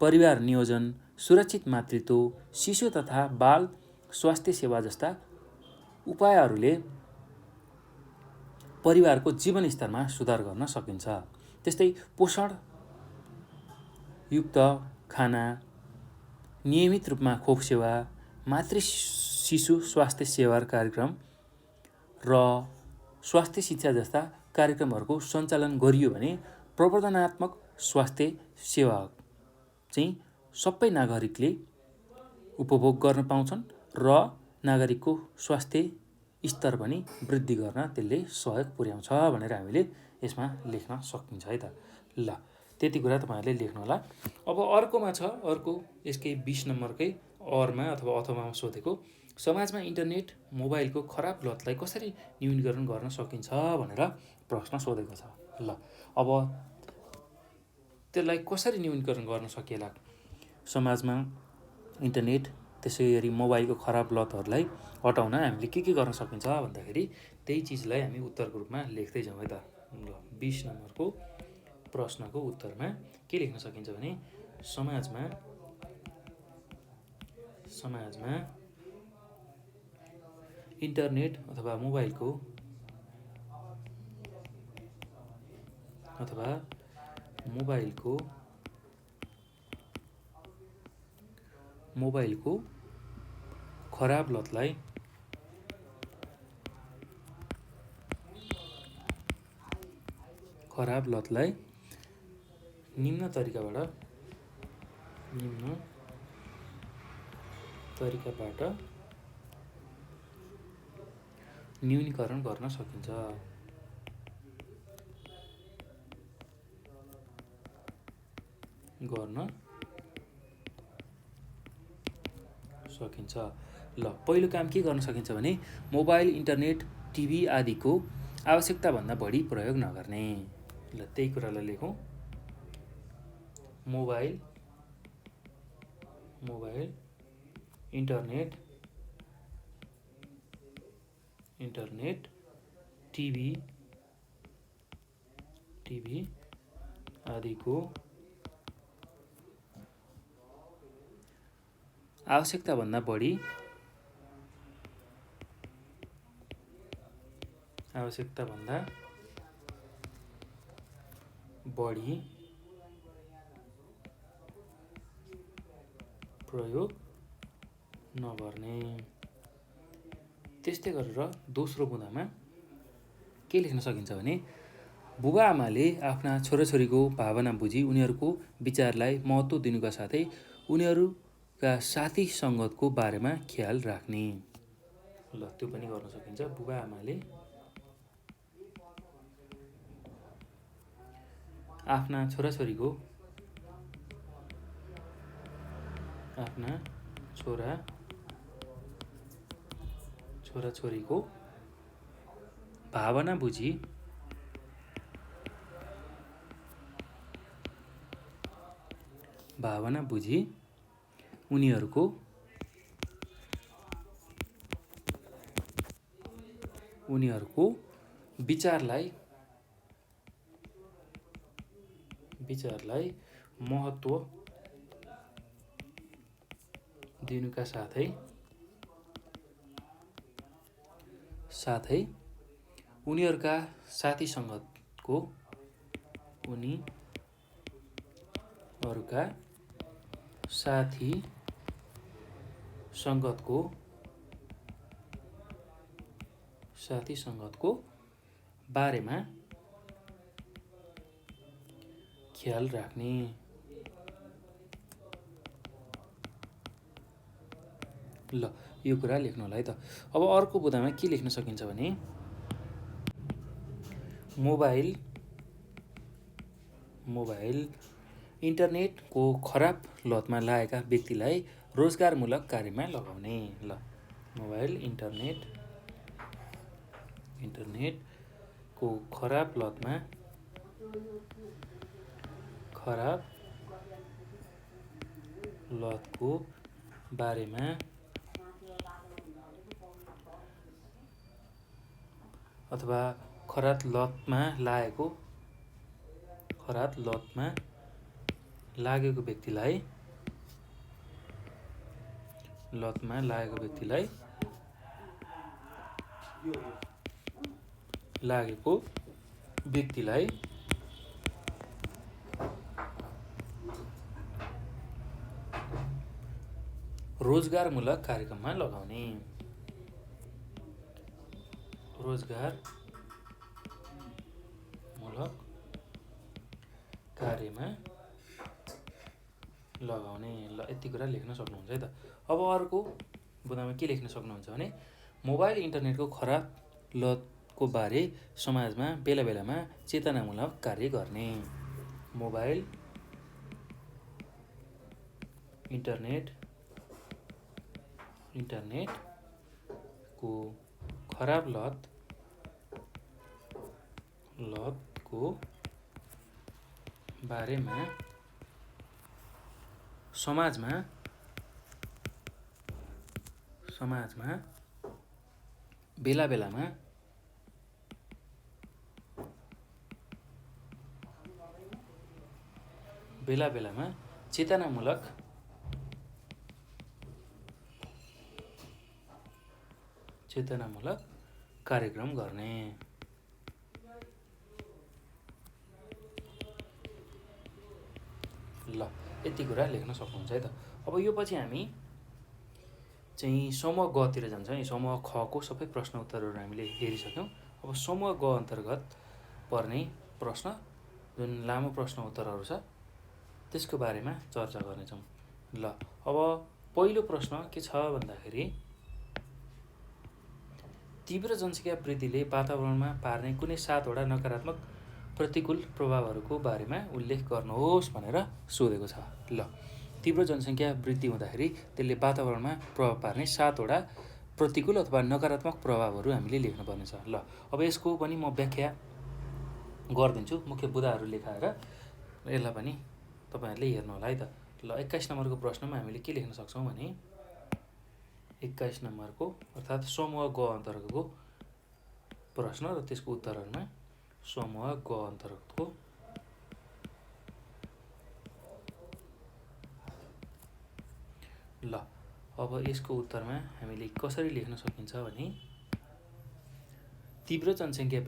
परिवार नियोजन, सुरक्षित मातृत्व, शिशु तथा बाल स्वास्थ्य सेवा जस्ता उपायहरूले परिवारको जीवनस्तरमा सुधार गर्न सकिन्छ। त्यस्तै पोषणयुक्त खाना, नियमित रूपमा खोप सेवा, मातृ शिशु स्वास्थ्य सेवा कार्यक्रम र स्वास्थ्य शिक्षा जस्ता कार्यक्रमहरूको सञ्चालन गरियो भने प्रवर्धनात्मक स्वास्थ्य सेवा चाहिँ सबै नागरिकले उपभोग गर्न पाउँछन् र नागरिकको स्वास्थ्य स्तर पनि वृद्धि गर्न त्यसले सहयोग पुर्याउँछ भनेर हामीले यसमा लेख्न सकिन्छ है त। ल त्यति कुरा तपाईँहरूले लेख्नु होला। अब अर्कोमा छ, अर्को यसकै 20 नम्बरकै अरमा अथवामा सोधेको समाजमा इन्टरनेट मोबाइलको खराब लतलाई कसरी न्यूनीकरण गर्न सकिन्छ भनेर प्रश्न सोधेको छ। ल अब त्यसलाई कसरी न्यूनीकरण गर्न सकिएला? समाजमा इन्टरनेट त्यसै गरी मोबाइलको खराब लतहरूलाई हटाउन हामीले के गर्न सकिन्छ भन्दाखेरि त्यही चिजलाई हामी उत्तरको रूपमा लेख्दै जाउँ है त। ल 20 नम्बरको प्रश्नको उत्तरमा के लेख्न सकिन्छ भने समाजमा इन्टरनेट अथवा मोबाइलको खराब लतलाई निम्न तरिकाबाट न्यूनीकरण गर्न सकिन्छ। ल पहिलो काम के गर्न सकिन्छ भने मोबाइल, इन्टरनेट, टिभी आदिको आवश्यकताभन्दा बढी प्रयोग नगर्ने। ल त्यही कुरालाई लेखौँ। मोबाइल, इन्टरनेट इन्टरनेट, टिभी आदिको आवश्यकताभन्दा बढी प्रयोग नगर्ने। त्यस्तै गरेर दोस्रो बुँदामा के लेख्न सकिन्छ भने बुबा आमाले आफ्ना छोराछोरीको भावना बुझी उनीहरूको विचारलाई महत्त्व दिनुका साथै उनीहरूका साथी सङ्गतको बारेमा ख्याल राख्ने। ल त्यो पनि गर्न सकिन्छ। बुबा आमाले आफ्ना छोराछोरीको भावना बुझी उनीहरूको विचारलाई महत्त्व दिनुका साथै उनीहरूका साथी सङ्गतको बारेमा ख्याल राख्ने। ल यो कुरा लेख्नु होला है त। अब अर्को बुँदामा के लेख्न सकिन्छ भने मोबाइल इन्टरनेटको खराब लतमा लागेका व्यक्तिलाई रोजगारमूलक कार्यमा लगाउने। ल मोबाइल इन्टरनेटको खराब लतको बारेमा अथवा खराब लतमा लागेको व्यक्तिलाई रोजगारमूलक कार्यक्रममा लगाउने। ल यति कुरा लेख्न सक्नुहुन्छ है त। अब अर्को बुँदामा के लेख्न सक्नुहुन्छ भने मोबाइल इन्टरनेटको खराब लतको बारे समाजमा बेला बेलामा चेतनामूलक कार्य गर्ने। मोबाइल इन्टरनेटको खराब लतको बारेमा समाजमा बेला बेलामा चेतनामूलक कार्यक्रम गर्ने। ल यति कुरा लेख्न सक्नुहुन्छ है त। अब यो पछि हामी चाहिँ समूह गतिर जान्छौँ। समूह खको सबै प्रश्न उत्तरहरू हामीले हेरिसक्यौँ। अब समूह ग अन्तर्गत पर्ने प्रश्न जुन लामो प्रश्न उत्तरहरू छ त्यसको बारेमा चर्चा गर्नेछौँ। ल अब पहिलो प्रश्न के छ भन्दाखेरि तीव्र जनसङ्ख्या वृद्धिले वातावरणमा पार्ने कुनै 7वटा नकारात्मक प्रतिकूल प्रभावहरूको बारेमा उल्लेख गर्नुहोस् भनेर सोधेको छ। ल तीव्र जनसङ्ख्या वृद्धि हुँदाखेरि त्यसले वातावरणमा प्रभाव पार्ने 7वटा प्रतिकूल अथवा नकारात्मक प्रभावहरू हामीले लेख्नुपर्ने छ। ल अब यसको पनि म व्याख्या गरिदिन्छु मुख्य बुँदाहरू लेखाएर। यसलाई पनि तपाईँहरूले हेर्नु होला है त। ल 21 नम्बरको प्रश्नमा हामीले के लेख्न सक्छौँ भने 21 नम्बरको अर्थात् समूह ग अन्तर्गतको प्रश्न र त्यसको उत्तरहरूमा समूह ग अन्तर्गतको ल अब यसको उत्तरमा हामीले कसरी लेख्न सकिन्छ भने तीव्र जनसङ्ख्या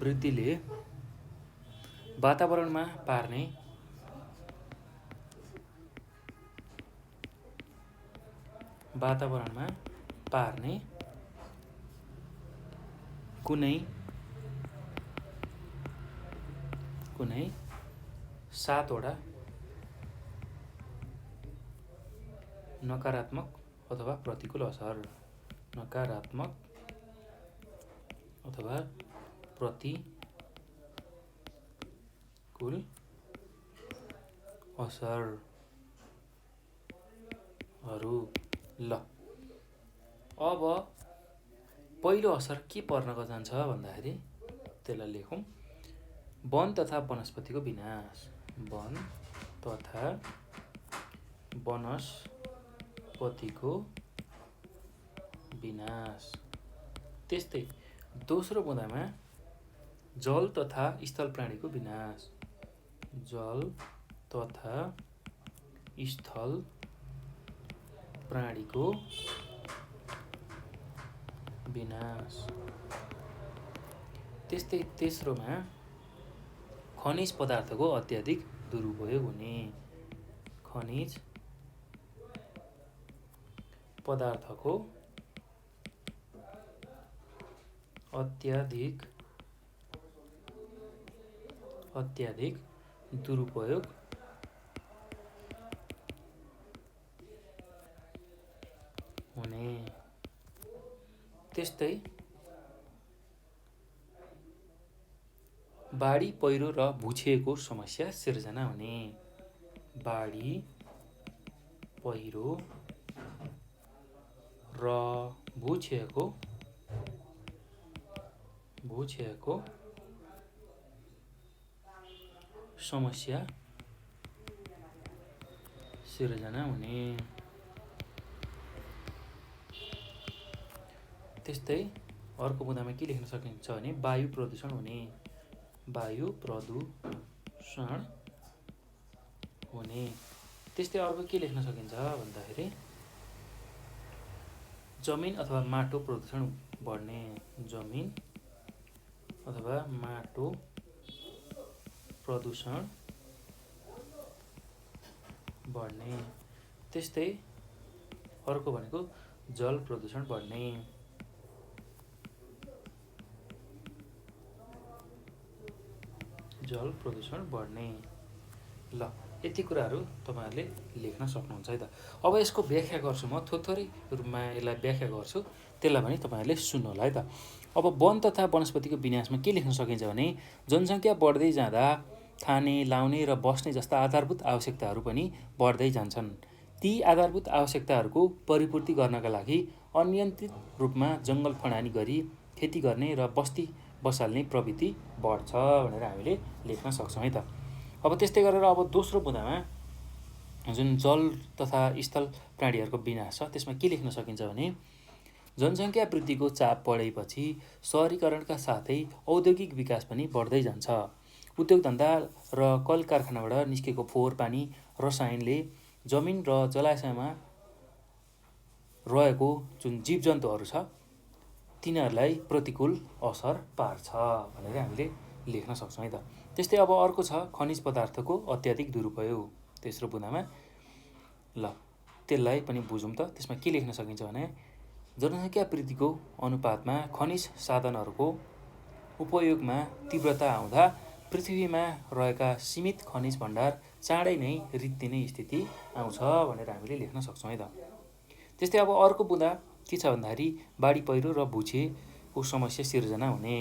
वृद्धिले वातावरणमा पार्ने कुनै 7वटा नकारात्मक अथवा प्रतिकूल असरहरू। ल अब पहिलो असर के पर्न जान्छ भन्दाखेरि त्यसलाई लेखौँ। वन तथा वनस्पतिको विनाश। त्यस्तै दोस्रो बुँदामा जल तथा स्थल प्राणीको विनाश। त्यस्तै तेस्रोमा खनिज पदार्थको अत्याधिक दुरुपयोग हुने। अत्याधिक दुरुपयोग हुने। त्यस्तै बाढी पहिरो र भूक्षयको समस्या सिर्जना हुने। भूक्षयको समस्या सिर्जना हुने। त्यस्तै अर्को बुँदामा के लेख्न सकिन्छ भने वायु प्रदूषण हुने। त्यस्तै अर्को के लेख्न सकिन्छ भन्दाखेरि जमिन अथवा माटो प्रदूषण बढ्ने। त्यस्तै अर्को भनेको जल प्रदूषण बढ्ने। ल यति कुराहरू तपाईहरुले लेख्न सक्नुहुन्छ है त। अब यसको व्याख्या गर्छु म, थोरै रूपमा यसलाई व्याख्या गर्छु, त्यसलाई पनि तपाईहरुले सुन्नु होला है त। अब वन तथा वनस्पतिको विनाशमा के लेख्न सकिन्छ भने जनसङ्ख्या बढ्दै जाँदा खाने, लाउने र बस्ने जस्ता आधारभूत आवश्यकताहरू पनि बढ्दै जान्छन्। ती आधारभूत आवश्यकताहरूको परिपूर्ति गर्नका लागि अनियन्त्रित रूपमा जङ्गल फडानी गरी खेती गर्ने र बस्ती बसाल्ने प्रवृत्ति बढ्छ भनेर हामीले लेख्न सक्छौँ है त। अब त्यस्तै गरेर अब दोस्रो बुँदामा जुन जल तथा स्थल प्राणीहरूको विनाश छ त्यसमा के लेख्न सकिन्छ भने जनसङ्ख्या वृद्धिको चाप बढेपछि सहरीकरणका साथै औद्योगिक विकास पनि बढ्दै जान्छ। उद्योग धन्दा र कल कारखानाबाट निस्केको फोहोर पानी, रसायनले जमिन र जलाशयमा रहेको जुन जीवजन्तुहरू छ तिनीहरूलाई प्रतिकूल असर पार्छ भनेर हामीले लेख्न सक्छौँ है त। त्यस्तै अब अर्को छ खनिज पदार्थको अत्याधिक दुरुपयोग तेस्रो बुँदामा। ल त्यसलाई पनि बुझौँ त। त्यसमा के लेख्न सकिन्छ भने जनसङ्ख्या वृद्धिको अनुपातमा खनिज साधनहरूको उपयोगमा तीव्रता आउँदा पृथ्वीमा रहेका सीमित खनिज भण्डार चाँडै नै रित्तिने स्थिति आउँछ भनेर हामीले लेख्न सक्छौँ है त। त्यस्तै अब अर्को बुँदा के छ भन्दाखेरि बाढी पहिरो र भूक्षयको समस्या सिर्जना हुने।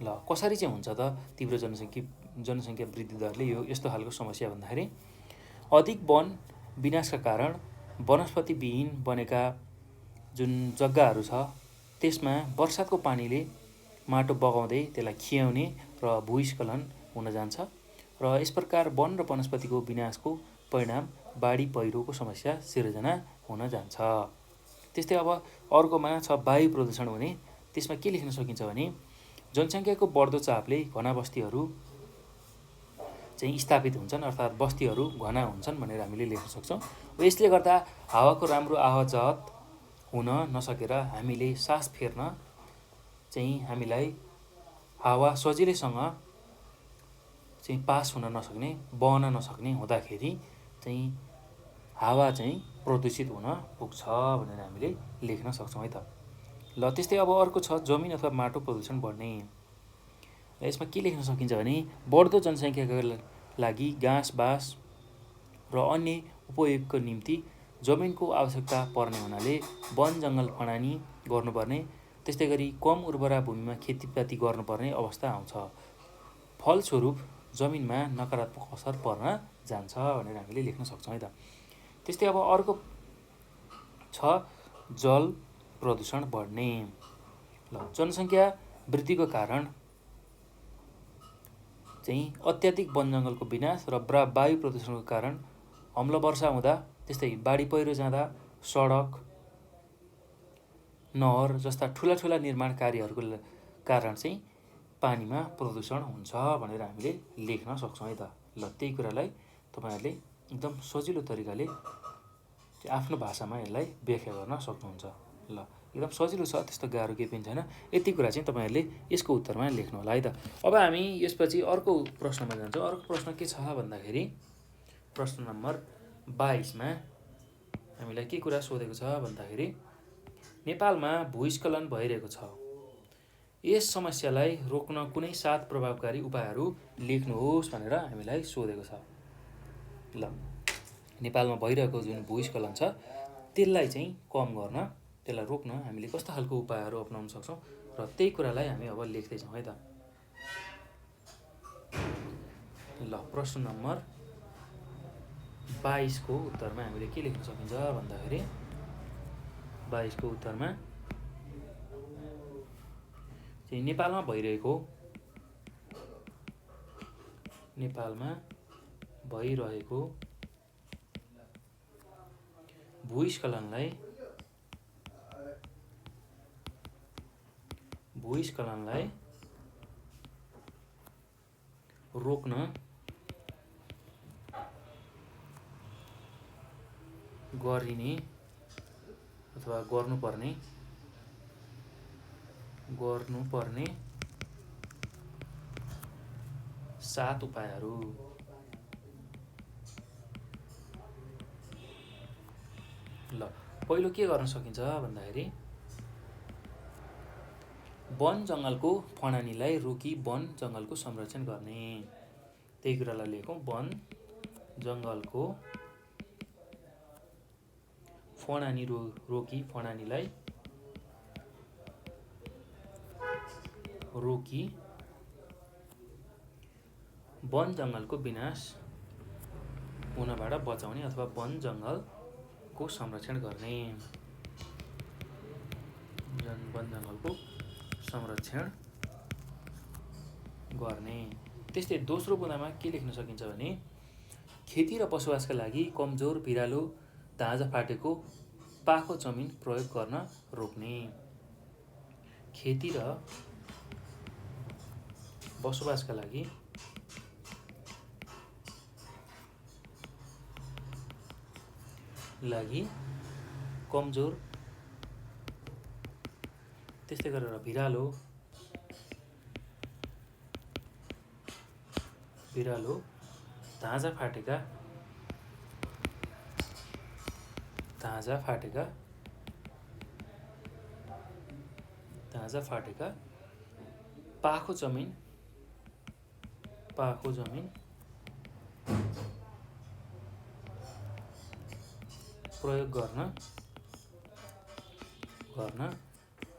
ल कसरी चाहिँ हुन्छ त तीव्र जनसङ्ख्या वृद्धि दरले यस्तो खालको समस्या भन्दाखेरि अधिक वन विनाशका कारण वनस्पतिविहीन बनेका जुन जग्गाहरू छ त्यसमा वर्षाको पानीले माटो बगाउँदै त्यसलाई खियाउने र भूस्खलन हुन जान्छ र यस प्रकार वन र वनस्पतिको विनाशको परिणाम बाढी पहिरोको समस्या सिर्जना हुन जान्छ। त्यस्तै अब अर्कोमा छ वायु प्रदूषण हुने। त्यसमा के लेख्न सकिन्छ भने जनसङ्ख्याको बढ्दो चापले घना बस्तीहरू चाहिँ स्थापित हुन्छन्, अर्थात् बस्तीहरू घना हुन्छन् भनेर हामीले लेख्न सक्छौँ। यसले गर्दा हावाको राम्रो आवाजात हुन नसकेर हामीले सास फेर्न चाहिँ हामीलाई हावा सजिलैसँग चाहिँ पास हुन नसक्ने, बहन नसक्ने हुँदाखेरि चाहिँ हावा चाहिँ प्रदूषित हुन पुग्छ भनेर हामीले लेख्न सक्छौँ है त। ल त्यस्तै अब अर्को छ जमिन अथवा माटो प्रदूषण बढ्ने। यसमा के लेख्न सकिन्छ भने बढ्दो जनसङ्ख्याका लागि घाँस बाँस र अन्य उपयोगको निम्ति जमिनको आवश्यकता पर्ने हुनाले वन जङ्गल खनानी गर्नुपर्ने, त्यस्तै गरी कम उर्वरा भूमिमा खेतीपाती गर्नुपर्ने अवस्था आउँछ। फलस्वरूप जमिनमा नकारात्मक असर पर्न जान्छ भनेर हामीले लेख्न सक्छौँ है त। त्यस्तै अब अर्को छ जल प्रदूषण बढ्ने। ल जनसङ्ख्या वृद्धिको कारण चाहिँ अत्याधिक वन जङ्गलको विनाश र वायु प्रदूषणको कारण अम्ल वर्षा हुँदा, त्यस्तै बाढी पहिरो जाँदा, सडक नहर जस्ता ठुला ठुला निर्माण कार्यहरूको कारण चाहिँ पानीमा प्रदूषण हुन्छ भनेर हामीले लेख्न सक्छौँ है त। ल त्यही कुरालाई तपाईँहरूले एकदम सजिलो तरिकाले आफ्नो भाषामा यसलाई व्याख्या गर्न सक्नुहुन्छ। ल एकदम सजिलो छ, त्यस्तो गाह्रो केही पनि छैन। यति कुरा चाहिँ तपाईँहरूले यसको उत्तरमा लेख्नु होला है त। अब हामी यसपछि अर्को प्रश्नमा जान्छौँ। अर्को प्रश्न के छ भन्दाखेरि प्रश्न नम्बर 22मा हामीलाई के कुरा सोधेको छ भन्दाखेरि नेपालमा भूस्खलन भइरहेको छ, यस समस्यालाई रोक्न कुनै 7 प्रभावकारी उपायहरू लेख्नुहोस् भनेर हामीलाई सोधेको छ। ल नेपालमा भइरहेको जुन भूस्खलन छ त्यसलाई चाहिँ कम गर्न, त्यसलाई रोक्न हामीले कस्ता खालको उपायहरू अपनाउन सक्छौँ र त्यही कुरालाई हामी अब लेख्दैछौँ है त। ल प्रश्न नम्बर 22 को उत्तरमा हामीले के लेख्न सकिन्छ भन्दाखेरि 22 को उत्तरमा चाहिँ नेपालमा भइरहेको भूस्खलनलाई रोक्न गरिने अथवा गर्नुपर्ने 7 उपायहरू। ल पहिलो के गर्न सकिन्छ भन्दाखेरि वन जङ्गलको फडानीलाई रोकी वन जङ्गलको संरक्षण गर्ने। त्यही कुरालाई लेखौँ, वन जङ्गलको फडानी रोकी फडानीलाई रोकी वन जङ्गलको विनाश हुनबाट बचाउने अथवा वन जङ्गलको संरक्षण गर्ने। वन जङ्गलको संरक्षण गर्ने। त्यस्तै दोस्रो बुँदामा के लेख्न सकिन्छ भने खेती र बसोबासका लागि कमजोर, भिरालो, दाँजा फाटेको, पाखो जमिन प्रयोग गर्न रोक्ने। खेती र बसोबासका लागि कमजोर, त्यस्तै गरेर भिरालो, दाँजा फाटेका पाखो जमिन प्रयोग गर्न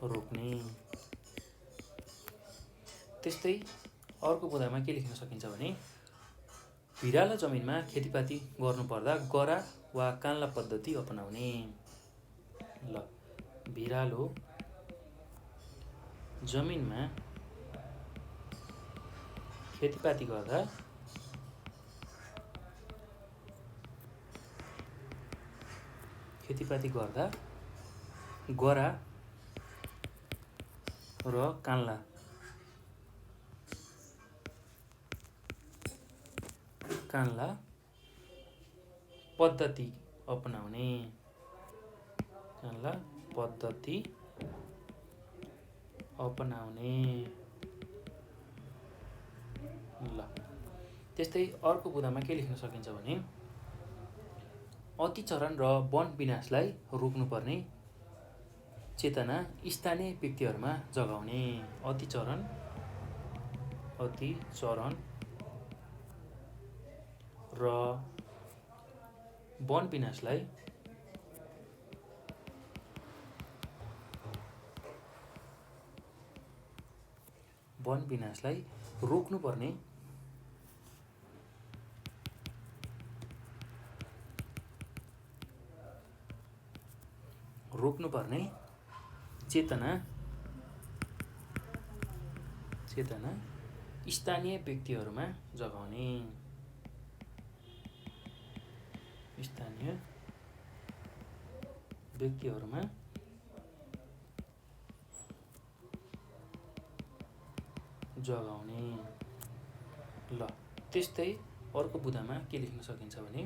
रोक्ने। त्यस्तै अर्को बुँदामा के लेख्न सकिन्छ भने भिरालो जमिनमा खेतीपाती गर्नुपर्दा गरा वा कान्ला पद्धति अपनाउने। ल भिरालो जमिनमा खेतीपाती गर्दा गरा र कान्ला पद्धति अपनाउने ल त्यस्तै अर्को बुदामा के लेख्न सकिन्छ भने अतिचरण र वन विनाशलाई रोक्नुपर्ने चेतना स्थानीय व्यक्तिहरूमा जगाउने। अतिचरण र वन विनाशलाई रोक्नुपर्ने चेतना स्थानीय व्यक्तिहरूमा जगाउने। ल त्यस्तै अर्को बुदामा के लेख्न सकिन्छ भने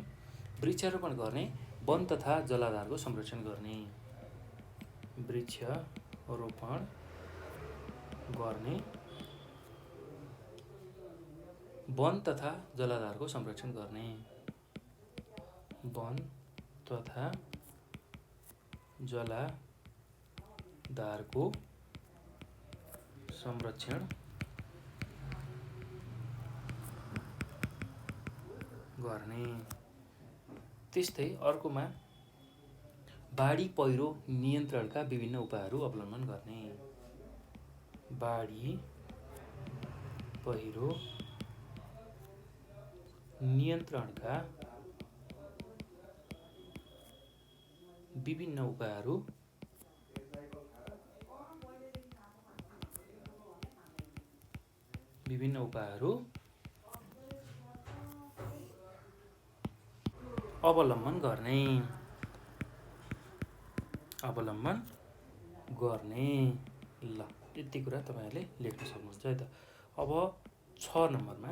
वृक्षारोपण गर्ने वन तथा जलाधारको संरक्षण गर्ने। वृक्षारोपण गर्ने वन तथा जलाधारको संरक्षण गर्ने। वन तथा जलाधारको संरक्षण गर्ने। त्यस्तै अर्कोमा बाढी पहिरो नियन्त्रणका विभिन्न उपायहरू अवलम्बन गर्ने। बाढी पहिरो नियन्त्रणका विभिन्न उपायहरू अवलम्बन गर्ने। ल यति कुरा तपाईहरुले लेख्न सक्नुहुन्छ है त। अब 6 नम्बरमा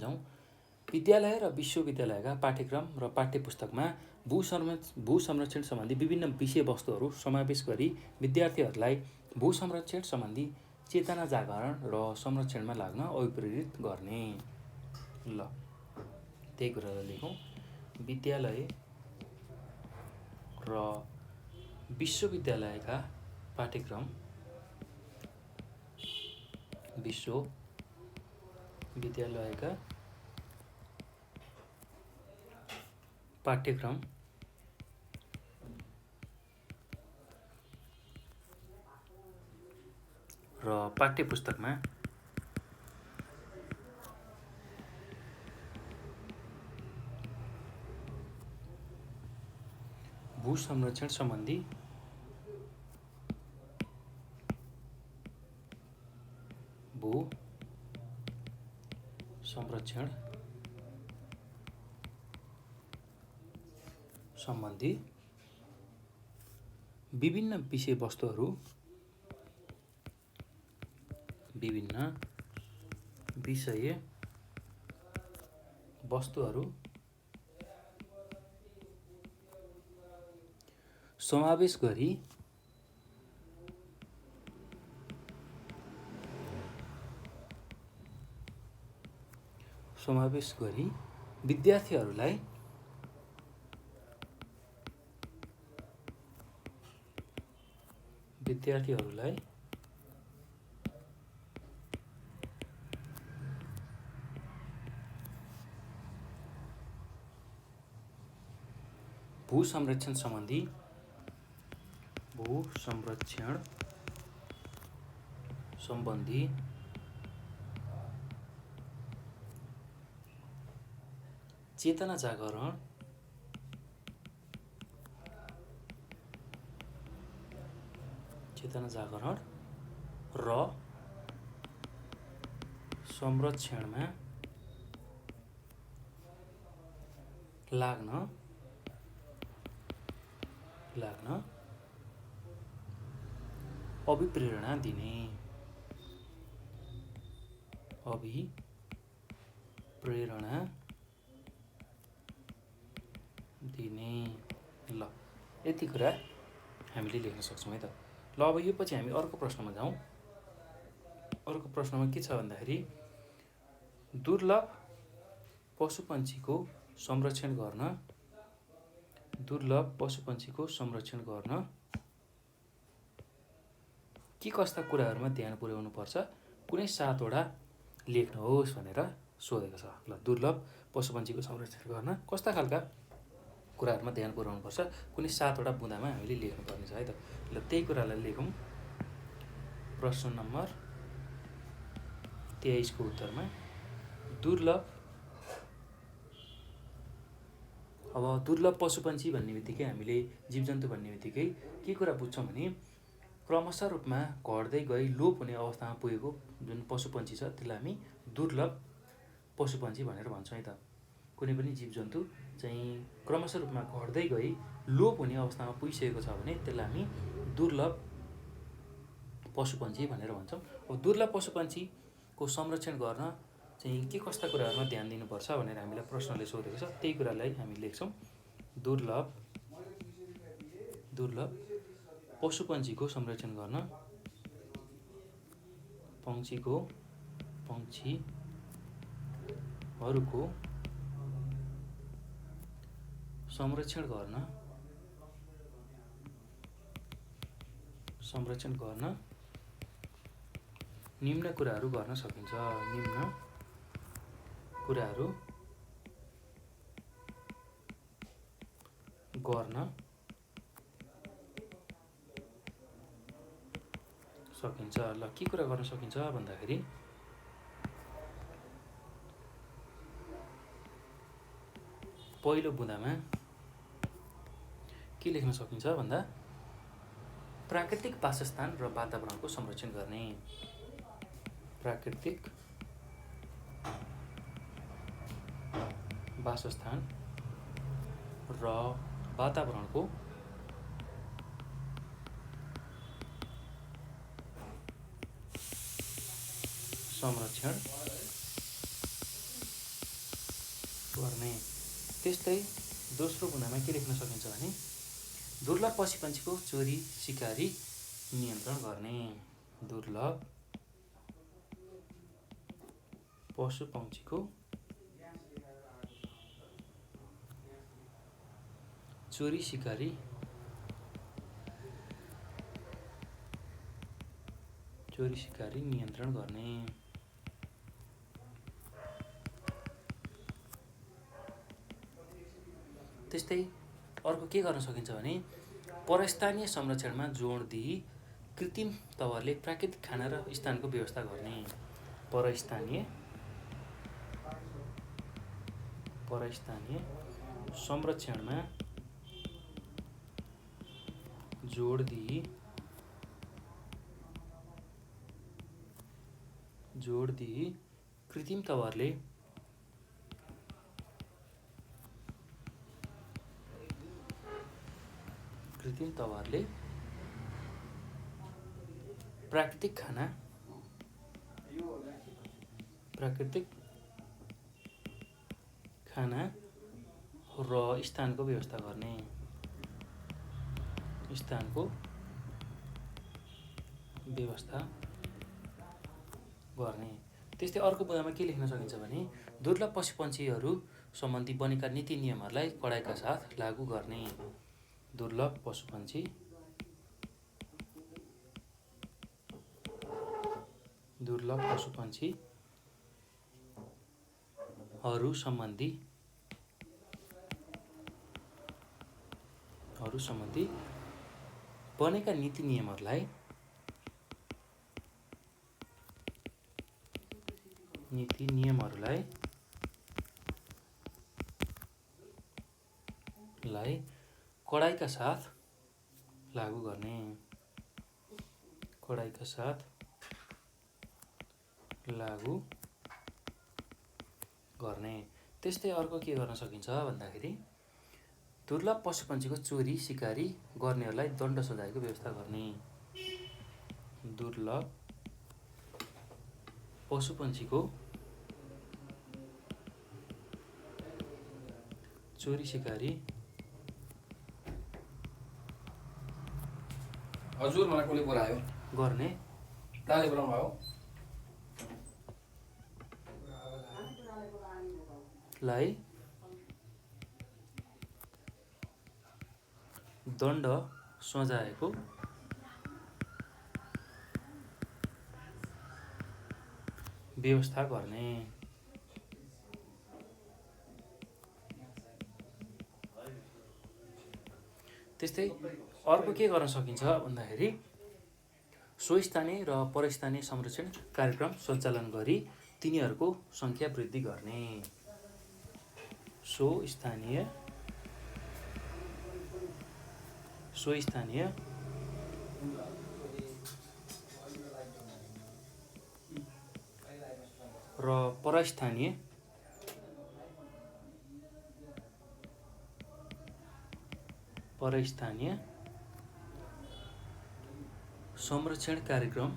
जाउँ। विद्यालय र विश्वविद्यालयका पाठ्यक्रम र पाठ्यपुस्तकमा भू संरक्षण सम्बन्धी विभिन्न विषयवस्तुहरू समावेश गरी विद्यार्थीहरूलाई भू संरक्षण सम्बन्धी चेतना जागरण र संरक्षणमा लाग्न अभिप्रेरित गर्ने। ल त्यही कुरा लेखौँ। विद्यालय र विश्वविद्यालयका पाठ्यक्रम र पाठ्यपुस्तकमा भू संरक्षण सम्बन्धी विभिन्न विषयवस्तुहरू समावेश गरी विद्यार्थीहरूलाई भू संरक्षण सम्बन्धी चेतना जागरण र संरक्षणमा लाग्न अभिप्रेरणा दिने ल यति कुरा हामीले लेख्न सक्छौँ है त। ल अब यो पछि हामी अर्को प्रश्नमा जाउँ। अर्को प्रश्नमा के छ भन्दाखेरि दुर्लभ पशुपन्छीको संरक्षण गर्न के कस्ता कुराहरूमा ध्यान पुर्याउनु पर्छ, कुनै 7 वटा लेख्नुहोस् भनेर सोधेको छ। ल दुर्लभ पशुपन्छीको संरक्षण गर्न कस्ता खालका कुराहरूमा ध्यान पुर्याउनु पर्छ, कुनै 7 वटा बुँदामा हामीले लेख्नुपर्ने छ है त। ल त्यही कुरालाई लेखौँ। प्रश्न नम्बर 23 को उत्तरमा दुर्लभ पशुपन्छी भन्ने बित्तिकै हामीले जीवजन्तु भन्ने बित्तिकै के कुरा बुझ्छौँ भने क्रमशः रूपमा घट्दै गई लोप हुने अवस्थामा पुगेको जुन पशुपन्छी छ त्यसलाई हामी दुर्लभ पशुपन्छी भनेर भन्छौँ है त। कुनै पनि जीवजन्तु चाहिँ क्रमशः रूपमा घट्दै गई लोप हुने अवस्थामा पुगिसकेको छ भने त्यसलाई हामी दुर्लभ पशुपन्छी भनेर भन्छौँ। अब दुर्लभ पशुपन्छीको संरक्षण गर्न चाहिँ के कस्ता कुराहरूमा ध्यान दिनुपर्छ भनेर हामीलाई प्रश्नले सोधेको छ। त्यही कुरालाई हामी लेख्छौँ। दुर्लभ पशुपन्छीको संरक्षण गर्न पक्षीहरूको संरक्षण गर्न निम्न कुराहरू गर्न सकिन्छ। ल के कुरा गर्न सकिन्छ भन्दाखेरि पहिलो बुँदामा के लेख्न सकिन्छ भन्दा प्राकृतिक वासस्थान र वातावरणको संरक्षण गर्ने। प्राकृतिक वासस्थान र वातावरणको संरक्षण गर्ने। त्यस्तै दोस्रो बुँदामा के लेख्न सकिन्छ भने दुर्लभ पशुपन्छीको चोरी सिकारी नियन्त्रण गर्ने। दुर्लभ पशुपन्छीको चोरी सिकारी नियन्त्रण गर्ने। त्यस्तै अर्को के गर्न सकिन्छ भने परस्थानीय संरक्षणमा जोड दिई कृत्रिम तवरले प्राकृतिक खाना र स्थानको व्यवस्था गर्ने। परस्थानीय संरक्षणमा जोड दिई कृत्रिम तवरले प्राकृतिक खाना र स्थानको व्यवस्था गर्ने। त्यस्तै अर्को बुँदामा के लेख्न सकिन्छ भने दुर्लभ पशुपन्छीहरू सम्बन्धी बनेका नीति नियमहरूलाई कडाइका साथ लागू गर्ने। दुर्लभ पशुपन्छीहरू सम्बन्धी बनेका नीति नियमहरूलाई कडाइका साथ लागू गर्ने। गर्ने। त्यस्तै अर्को के गर्न सकिन्छ भन्दाखेरि दुर्लभ पशुपन्छीको चोरी सिकारी गर्नेहरूलाई दण्ड सजायको व्यवस्था गर्ने। दुर्लभ पशुपन्छीको चोरी सिकारी हजुर मलाई कसले बोलायो गर्ने दाले बोलाउनु भयो लाई दण्ड सजायको व्यवस्था गर्ने। त्यस्तै अर्को के गर्न सकिन्छ भन्दाखेरि स्वस्थानीय र परस्थानीय संरक्षण कार्यक्रम सञ्चालन गरी तिनीहरूको सङ्ख्या वृद्धि गर्ने। स्वस्थानीय र परस्थानीय संरक्षण कार्यक्रम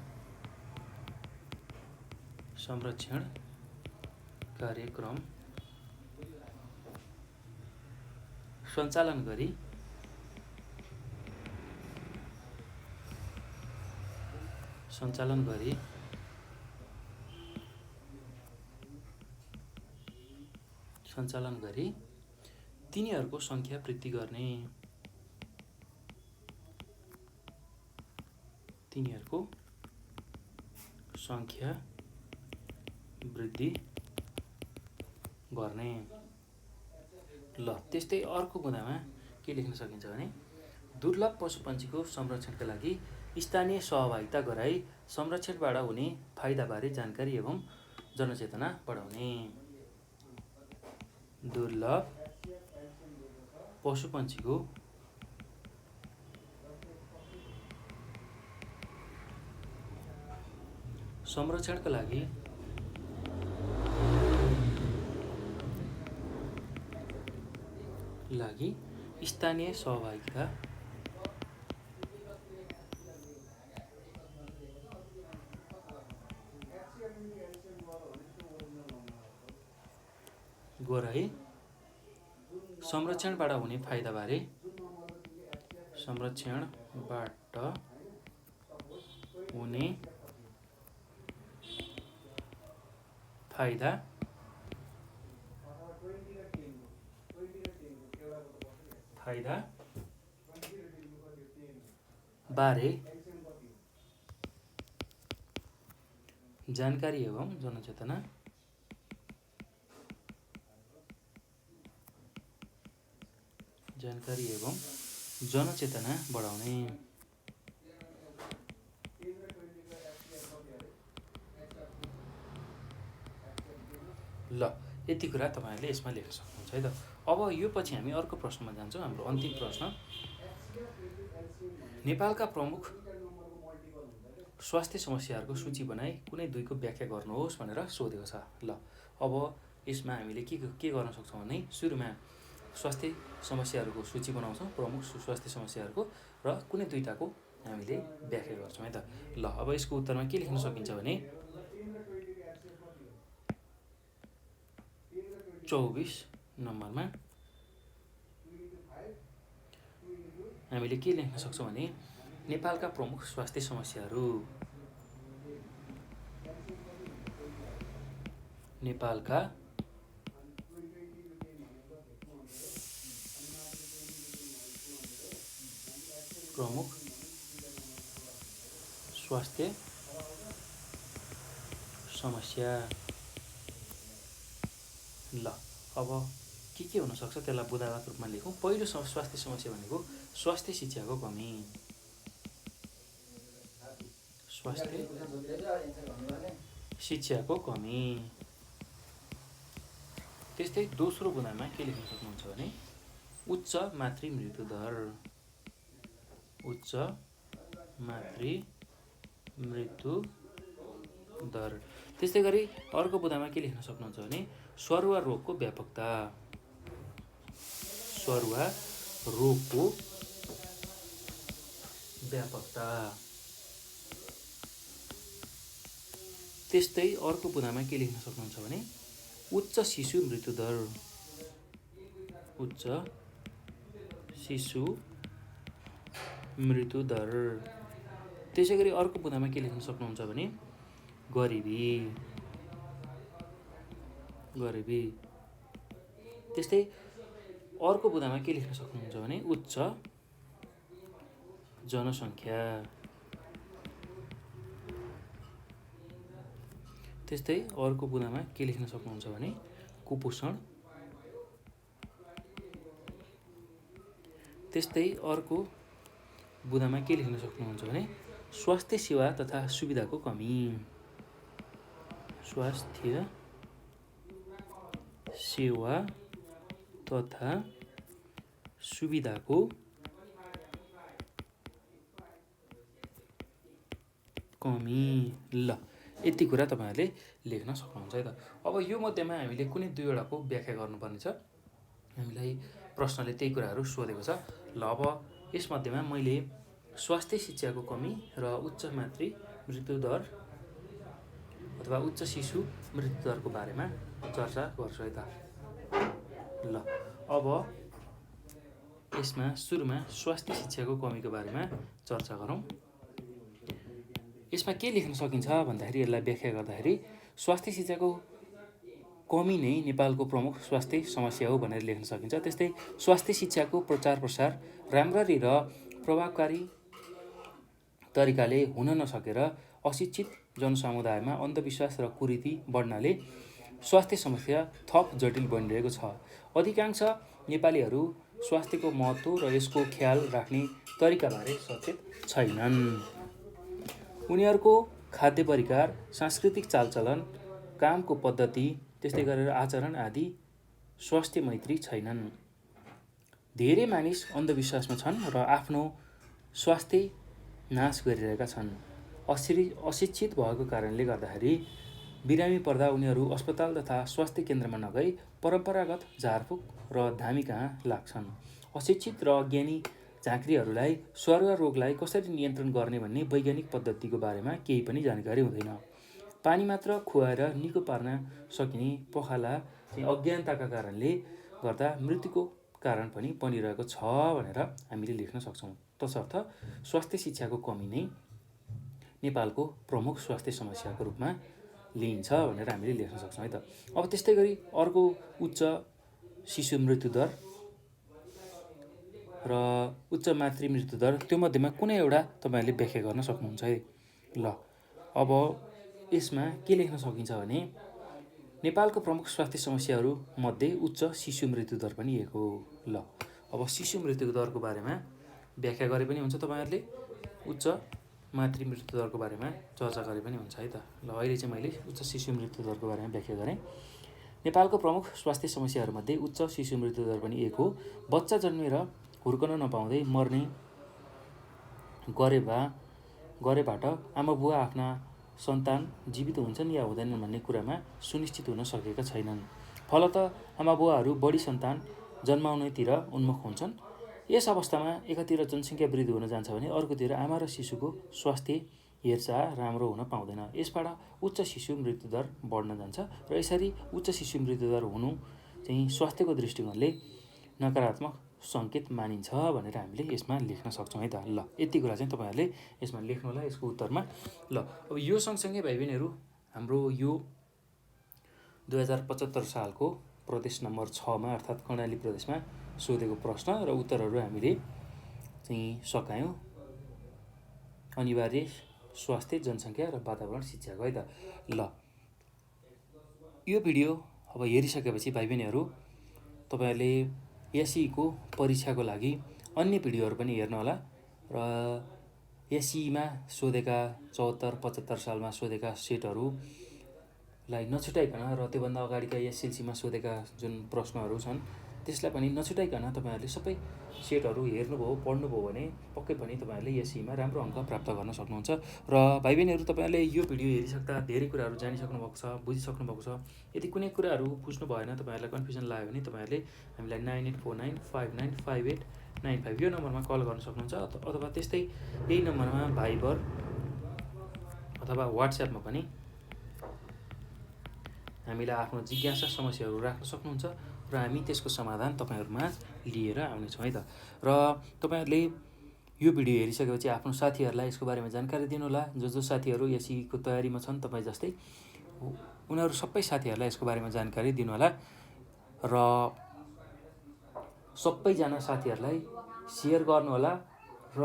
सञ्चालन गरी तिनीहरूको सङ्ख्या वृद्धि गर्ने। ल त्यस्तै अर्को बुँदामा के लेख्न सकिन्छ भने दुर्लभ पशुपन्छीको संरक्षणका लागि स्थानीय सहभागिता गराई संरक्षणबाट हुने फाइदाबारे जानकारी एवं जनचेतना बढाउने। दुर्लभ पशुपन्छीको संरक्षणका लागि स्थानीय सहभागिता गराई संरक्षणबाट हुने फाइदाबारे बारे जानकारी एवं जनचेतना बढाउने। ल यति कुरा तपाईहरुले यसमा लेख्न सक्नुहुन्छ है त। अब यो पछि हामी अर्को प्रश्नमा जान्छौँ। हाम्रो अन्तिम प्रश्न नेपालका प्रमुख स्वास्थ्य समस्याहरूको सूची बनाई कुनै दुईको व्याख्या गर्नुहोस् भनेर सोधेको छ। ल अब यसमा हामीले के गर्न सक्छौँ भने सुरुमा स्वास्थ्य समस्याहरूको सूची बनाउँछौँ, प्रमुख स्वास्थ्य समस्याहरूको, र कुनै दुईटाको हामीले व्याख्या गर्छौँ है त। ल अब यसको उत्तरमा के लेख्न सकिन्छ भने 24 नम्बरमा हामीले के लेख्न सक्छौँ भने नेपालका प्रमुख स्वास्थ्य समस्याहरू। नेपालका प्रमुख स्वास्थ्य समस्या। ल अब के हुन सक्छ त्यसलाई बुदागत रूपमा लेखौँ। पहिलो स्वास्थ्य समस्या भनेको स्वास्थ्य शिक्षाको कमी। स्वास्थ्य शिक्षाको कमी। त्यस्तै दोस्रो बुदामा के लेख्न सक्नुहुन्छ भने उच्च मातृ मृत्यु दर। उच्च मातृ मृत्यु दर। त्यस्तै गरी अर्को बुदामा के लेख्न सक्नुहुन्छ भने सरुवा रोगको व्यापकता, सरुवा रोगको व्यापकता। त्यस्तै अर्को बुँदामा के लेख्न सक्नुहुन्छ भने उच्च शिशु मृत्युदर, उच्च शिशु मृत्युदर। त्यसै गरी अर्को बुँदामा के लेख्न सक्नुहुन्छ भने गरिबी, गरिबी। त्यस्तै अर्को बुँदामा के लेख्न सक्नुहुन्छ भने उच्च जनसङ्ख्या। त्यस्तै अर्को बुँदामा के लेख्न सक्नुहुन्छ भने कुपोषण। त्यस्तै अर्को बुँदामा के लेख्न सक्नुहुन्छ भने स्वास्थ्य सेवा तथा सुविधाको कमी, स्वास्थ्य सेवा तथा सुविधाको कमी। ल यति कुरा तपाईँहरूले लेख्न सक्नुहुन्छ है त। अब यो मध्येमा हामीले कुनै दुईवटाको व्याख्या गर्नुपर्ने छ। हामीलाई प्रश्नले त्यही कुराहरू सोधेको छ। ल अब यसमध्येमा मैले स्वास्थ्य शिक्षाको कमी र उच्च मातृ मृत्युदर अथवा उच्च शिशु मृत्युदरको बारेमा चर्चा गर्छु है त। ल अब यसमा सुरुमा स्वास्थ्य शिक्षाको कमीको बारेमा चर्चा गरौँ। यसमा के लेख्न सकिन्छ भन्दाखेरि यसलाई व्याख्या गर्दाखेरि स्वास्थ्य शिक्षाको कमी नै नेपालको प्रमुख स्वास्थ्य समस्या हो भनेर लेख्न सकिन्छ। त्यस्तै स्वास्थ्य शिक्षाको प्रचार प्रसार राम्ररी र प्रभावकारी तरिकाले हुन नसकेर अशिक्षित जनसमुदायमा अन्धविश्वास र कुरीति बढ्नाले स्वास्थ्य समस्या थप जटिल बनिरहेको छ। अधिकांश नेपालीहरू स्वास्थ्यको महत्त्व र यसको ख्याल राख्ने तरिकाबारे सचेत छैनन्। उनीहरूको खाद्य परिकार, सांस्कृतिक चालचलन, कामको पद्धति, त्यस्तै गरेर आचरण आदि स्वास्थ्य मैत्री छैनन्। धेरै मानिस अन्धविश्वासमा छन् र आफ्नो स्वास्थ्य नाश गरिरहेका छन्। अशिक्षित भएको कारणले गर्दाखेरि बिरामी पर्दा उनीहरू अस्पताल तथा स्वास्थ्य केन्द्रमा नगई परम्परागत झारफुक र धामी कहाँ लाग्छन्। अशिक्षित र अज्ञानी झाँक्रीहरूलाई सरुवा रोगलाई कसरी नियन्त्रण गर्ने भन्ने वैज्ञानिक पद्धतिको बारेमा केही पनि जानकारी हुँदैन। पानी मात्र खुवाएर निको पार्न सकिने पखाला चाहिँ अज्ञानताका कारणले गर्दा मृत्युको कारण पनि बनिरहेको छ भनेर हामीले लेख्न सक्छौँ। तसर्थ स्वास्थ्य शिक्षाको कमी नै नेपालको प्रमुख स्वास्थ्य समस्याको रूपमा लिइन्छ भनेर हामीले लेख्न सक्छौँ है त। अब त्यस्तै गरी अर्को उच्च शिशु मृत्युदर र उच्च मातृ मृत्युदर, त्यो मध्येमा कुनै एउटा तपाईँहरूले व्याख्या गर्न सक्नुहुन्छ है। ल अब यसमा के लेख्न सकिन्छ भने नेपालको प्रमुख स्वास्थ्य समस्याहरू मध्ये उच्च शिशु मृत्युदर पनि एक हो। ल अब शिशु मृत्युदरको बारेमा व्याख्या गरे पनि हुन्छ, तपाईँहरूले उच्च मातृ मृत्युदरको बारेमा चर्चा गरे पनि हुन्छ है त। ल अहिले चाहिँ मैले उच्च शिशु मृत्युदरको बारेमा व्याख्या गरेँ। नेपालको प्रमुख स्वास्थ्य समस्याहरूमध्ये उच्च शिशु मृत्युदर पनि एक हो। बच्चा जन्मेर हुर्कन नपाउँदै मर्ने गरेबाट आमा बुवा आफ्ना सन्तान जीवित हुन्छन् या हुँदैनन् भन्ने कुरामा सुनिश्चित हुन सकेका छैनन्। फलत आमा बुवाहरू बढी सन्तान जन्माउनेतिर उन्मुख हुन्छन्। यस अवस्थामा एकातिर जनसङ्ख्या वृद्धि हुन जान्छ भने अर्कोतिर आमा र शिशुको स्वास्थ्य हेरचाह राम्रो हुन पाउँदैन। यसबाट उच्च शिशु मृत्युदर बढ्न जान्छ र यसरी उच्च शिशु मृत्युदर हुनु चाहिँ स्वास्थ्यको दृष्टिकोणले नकारात्मक सङ्केत मानिन्छ भनेर हामीले यसमा लेख्न सक्छौँ है त। ल यति कुरा चाहिँ तपाईँहरूले यसमा लेख्नु होला यसको उत्तरमा। ल अब यो सँगसँगै भाइ बहिनीहरू हाम्रो यो 2075 सालको प्रदेश नम्बर 6मा अर्थात् कर्णाली प्रदेशमा सोधेको प्रश्न र उत्तरहरू हामीले चाहिँ सकायौँ। अनिवार्य स्वास्थ्य, जनसङ्ख्या र वातावरण शिक्षाको है त। ल यो भिडियो अब हेरिसकेपछि भाइ बहिनीहरू तपाईँहरूले एसईको परीक्षाको लागि अन्य भिडियोहरू पनि हेर्नु होला र एसईमा सोधेका 74-75 सालमा सोधेका सेटहरूलाई नछुटाइकन र त्योभन्दा अगाडिका एसएलसीमा सोधेका जुन प्रश्नहरू छन् त्यसलाई पनि नछुटाइकन तपाईँहरूले सबै सेटहरू हेर्नुभयो पढ्नुभयो भने पक्कै पनि तपाईँहरूले एसईमा राम्रो अङ्क प्राप्त गर्न सक्नुहुन्छ। र भाइ बहिनीहरू तपाईँहरूले यो भिडियो हेरिसक्दा धेरै कुराहरू जानिसक्नु भएको छ, बुझिसक्नु भएको छ। यदि कुनै कुराहरू बुझ्नु भएन, तपाईँहरूलाई कन्फ्युजन लाग्यो भने तपाईँहरूले हामीलाई 9849595895 यो नम्बरमा कल गर्न सक्नुहुन्छ, अथवा त्यस्तै यही नम्बरमा भाइबर अथवा वाट्सएपमा पनि हामीलाई आफ्नो जिज्ञासा समस्याहरू राख्न सक्नुहुन्छ र हामी त्यसको समाधान तपाईँहरूमा लिएर आउनेछौँ है त। र तपाईँहरूले यो भिडियो हेरिसकेपछि आफ्नो साथीहरूलाई यसको बारेमा जानकारी दिनुहोला। जो साथीहरू एसईको तयारीमा छन् तपाईँ जस्तै, उनीहरू सबै साथीहरूलाई यसको बारेमा जानकारी दिनुहोला र सबैजना साथीहरूलाई सेयर गर्नुहोला। र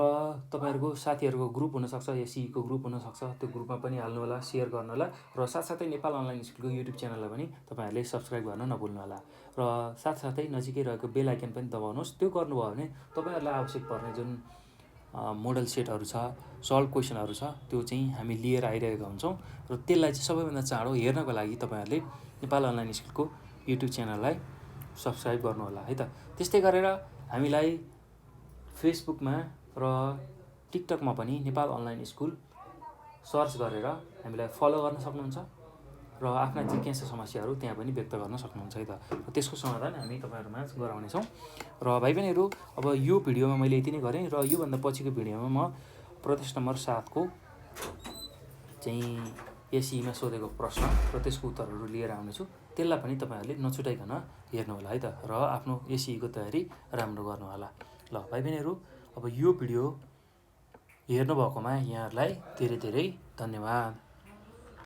तपाईँहरूको साथीहरूको ग्रुप हुनसक्छ, एसईको ग्रुप हुनसक्छ, त्यो ग्रुपमा पनि हाल्नुहोला, सेयर गर्नुहोला। र साथसाथै नेपाल अनलाइन स्कुलको युट्युब च्यानललाई पनि तपाईँहरूले सब्सक्राइब गर्न नभुल्नुहोला। र साथसाथै नजिकै रहेको बेल आइकन पनि दबाउनुहोस्। त्यो गर्नुभयो भने तपाईँहरूलाई आवश्यक पर्ने जुन मोडल सेटहरू छ, सल्भ क्वेसनहरू छ, त्यो चाहिँ हामी लिएर आइरहेका हुन्छौँ। र त्यसलाई चाहिँ सबैभन्दा चाँडो हेर्नको लागि तपाईँहरूले नेपाल अनलाइन स्कुलको युट्युब च्यानललाई सब्सक्राइब गर्नुहोला है त। त्यस्तै गरेर हामीलाई फेसबुकमा र टिकटकमा पनि नेपाल अनलाइन स्कुल सर्च गरेर हामीलाई फलो गर्न सक्नुहुन्छ र आफ्ना जिज्ञासा समस्याहरू त्यहाँ पनि व्यक्त गर्न सक्नुहुन्छ है त। र त्यसको समाधान हामी तपाईँहरूमा गराउनेछौँ। र भाइ बहिनीहरू, अब यो भिडियोमा मैले यति नै गरेँ, र योभन्दा पछिको भिडियोमा म प्रदेश नम्बर 7 को चाहिँ एसईमा सोधेको प्रश्न र त्यसको उत्तरहरू लिएर आउनेछु। त्यसलाई पनि तपाईँहरूले नछुटाइकन हेर्नुहोला है त, र आफ्नो एसईको तयारी राम्रो गर्नुहोला। ल भाइ बहिनीहरू, अब यो भिडियो हेर्नुभएकोमा यहाँहरूलाई धेरै धेरै धन्यवाद।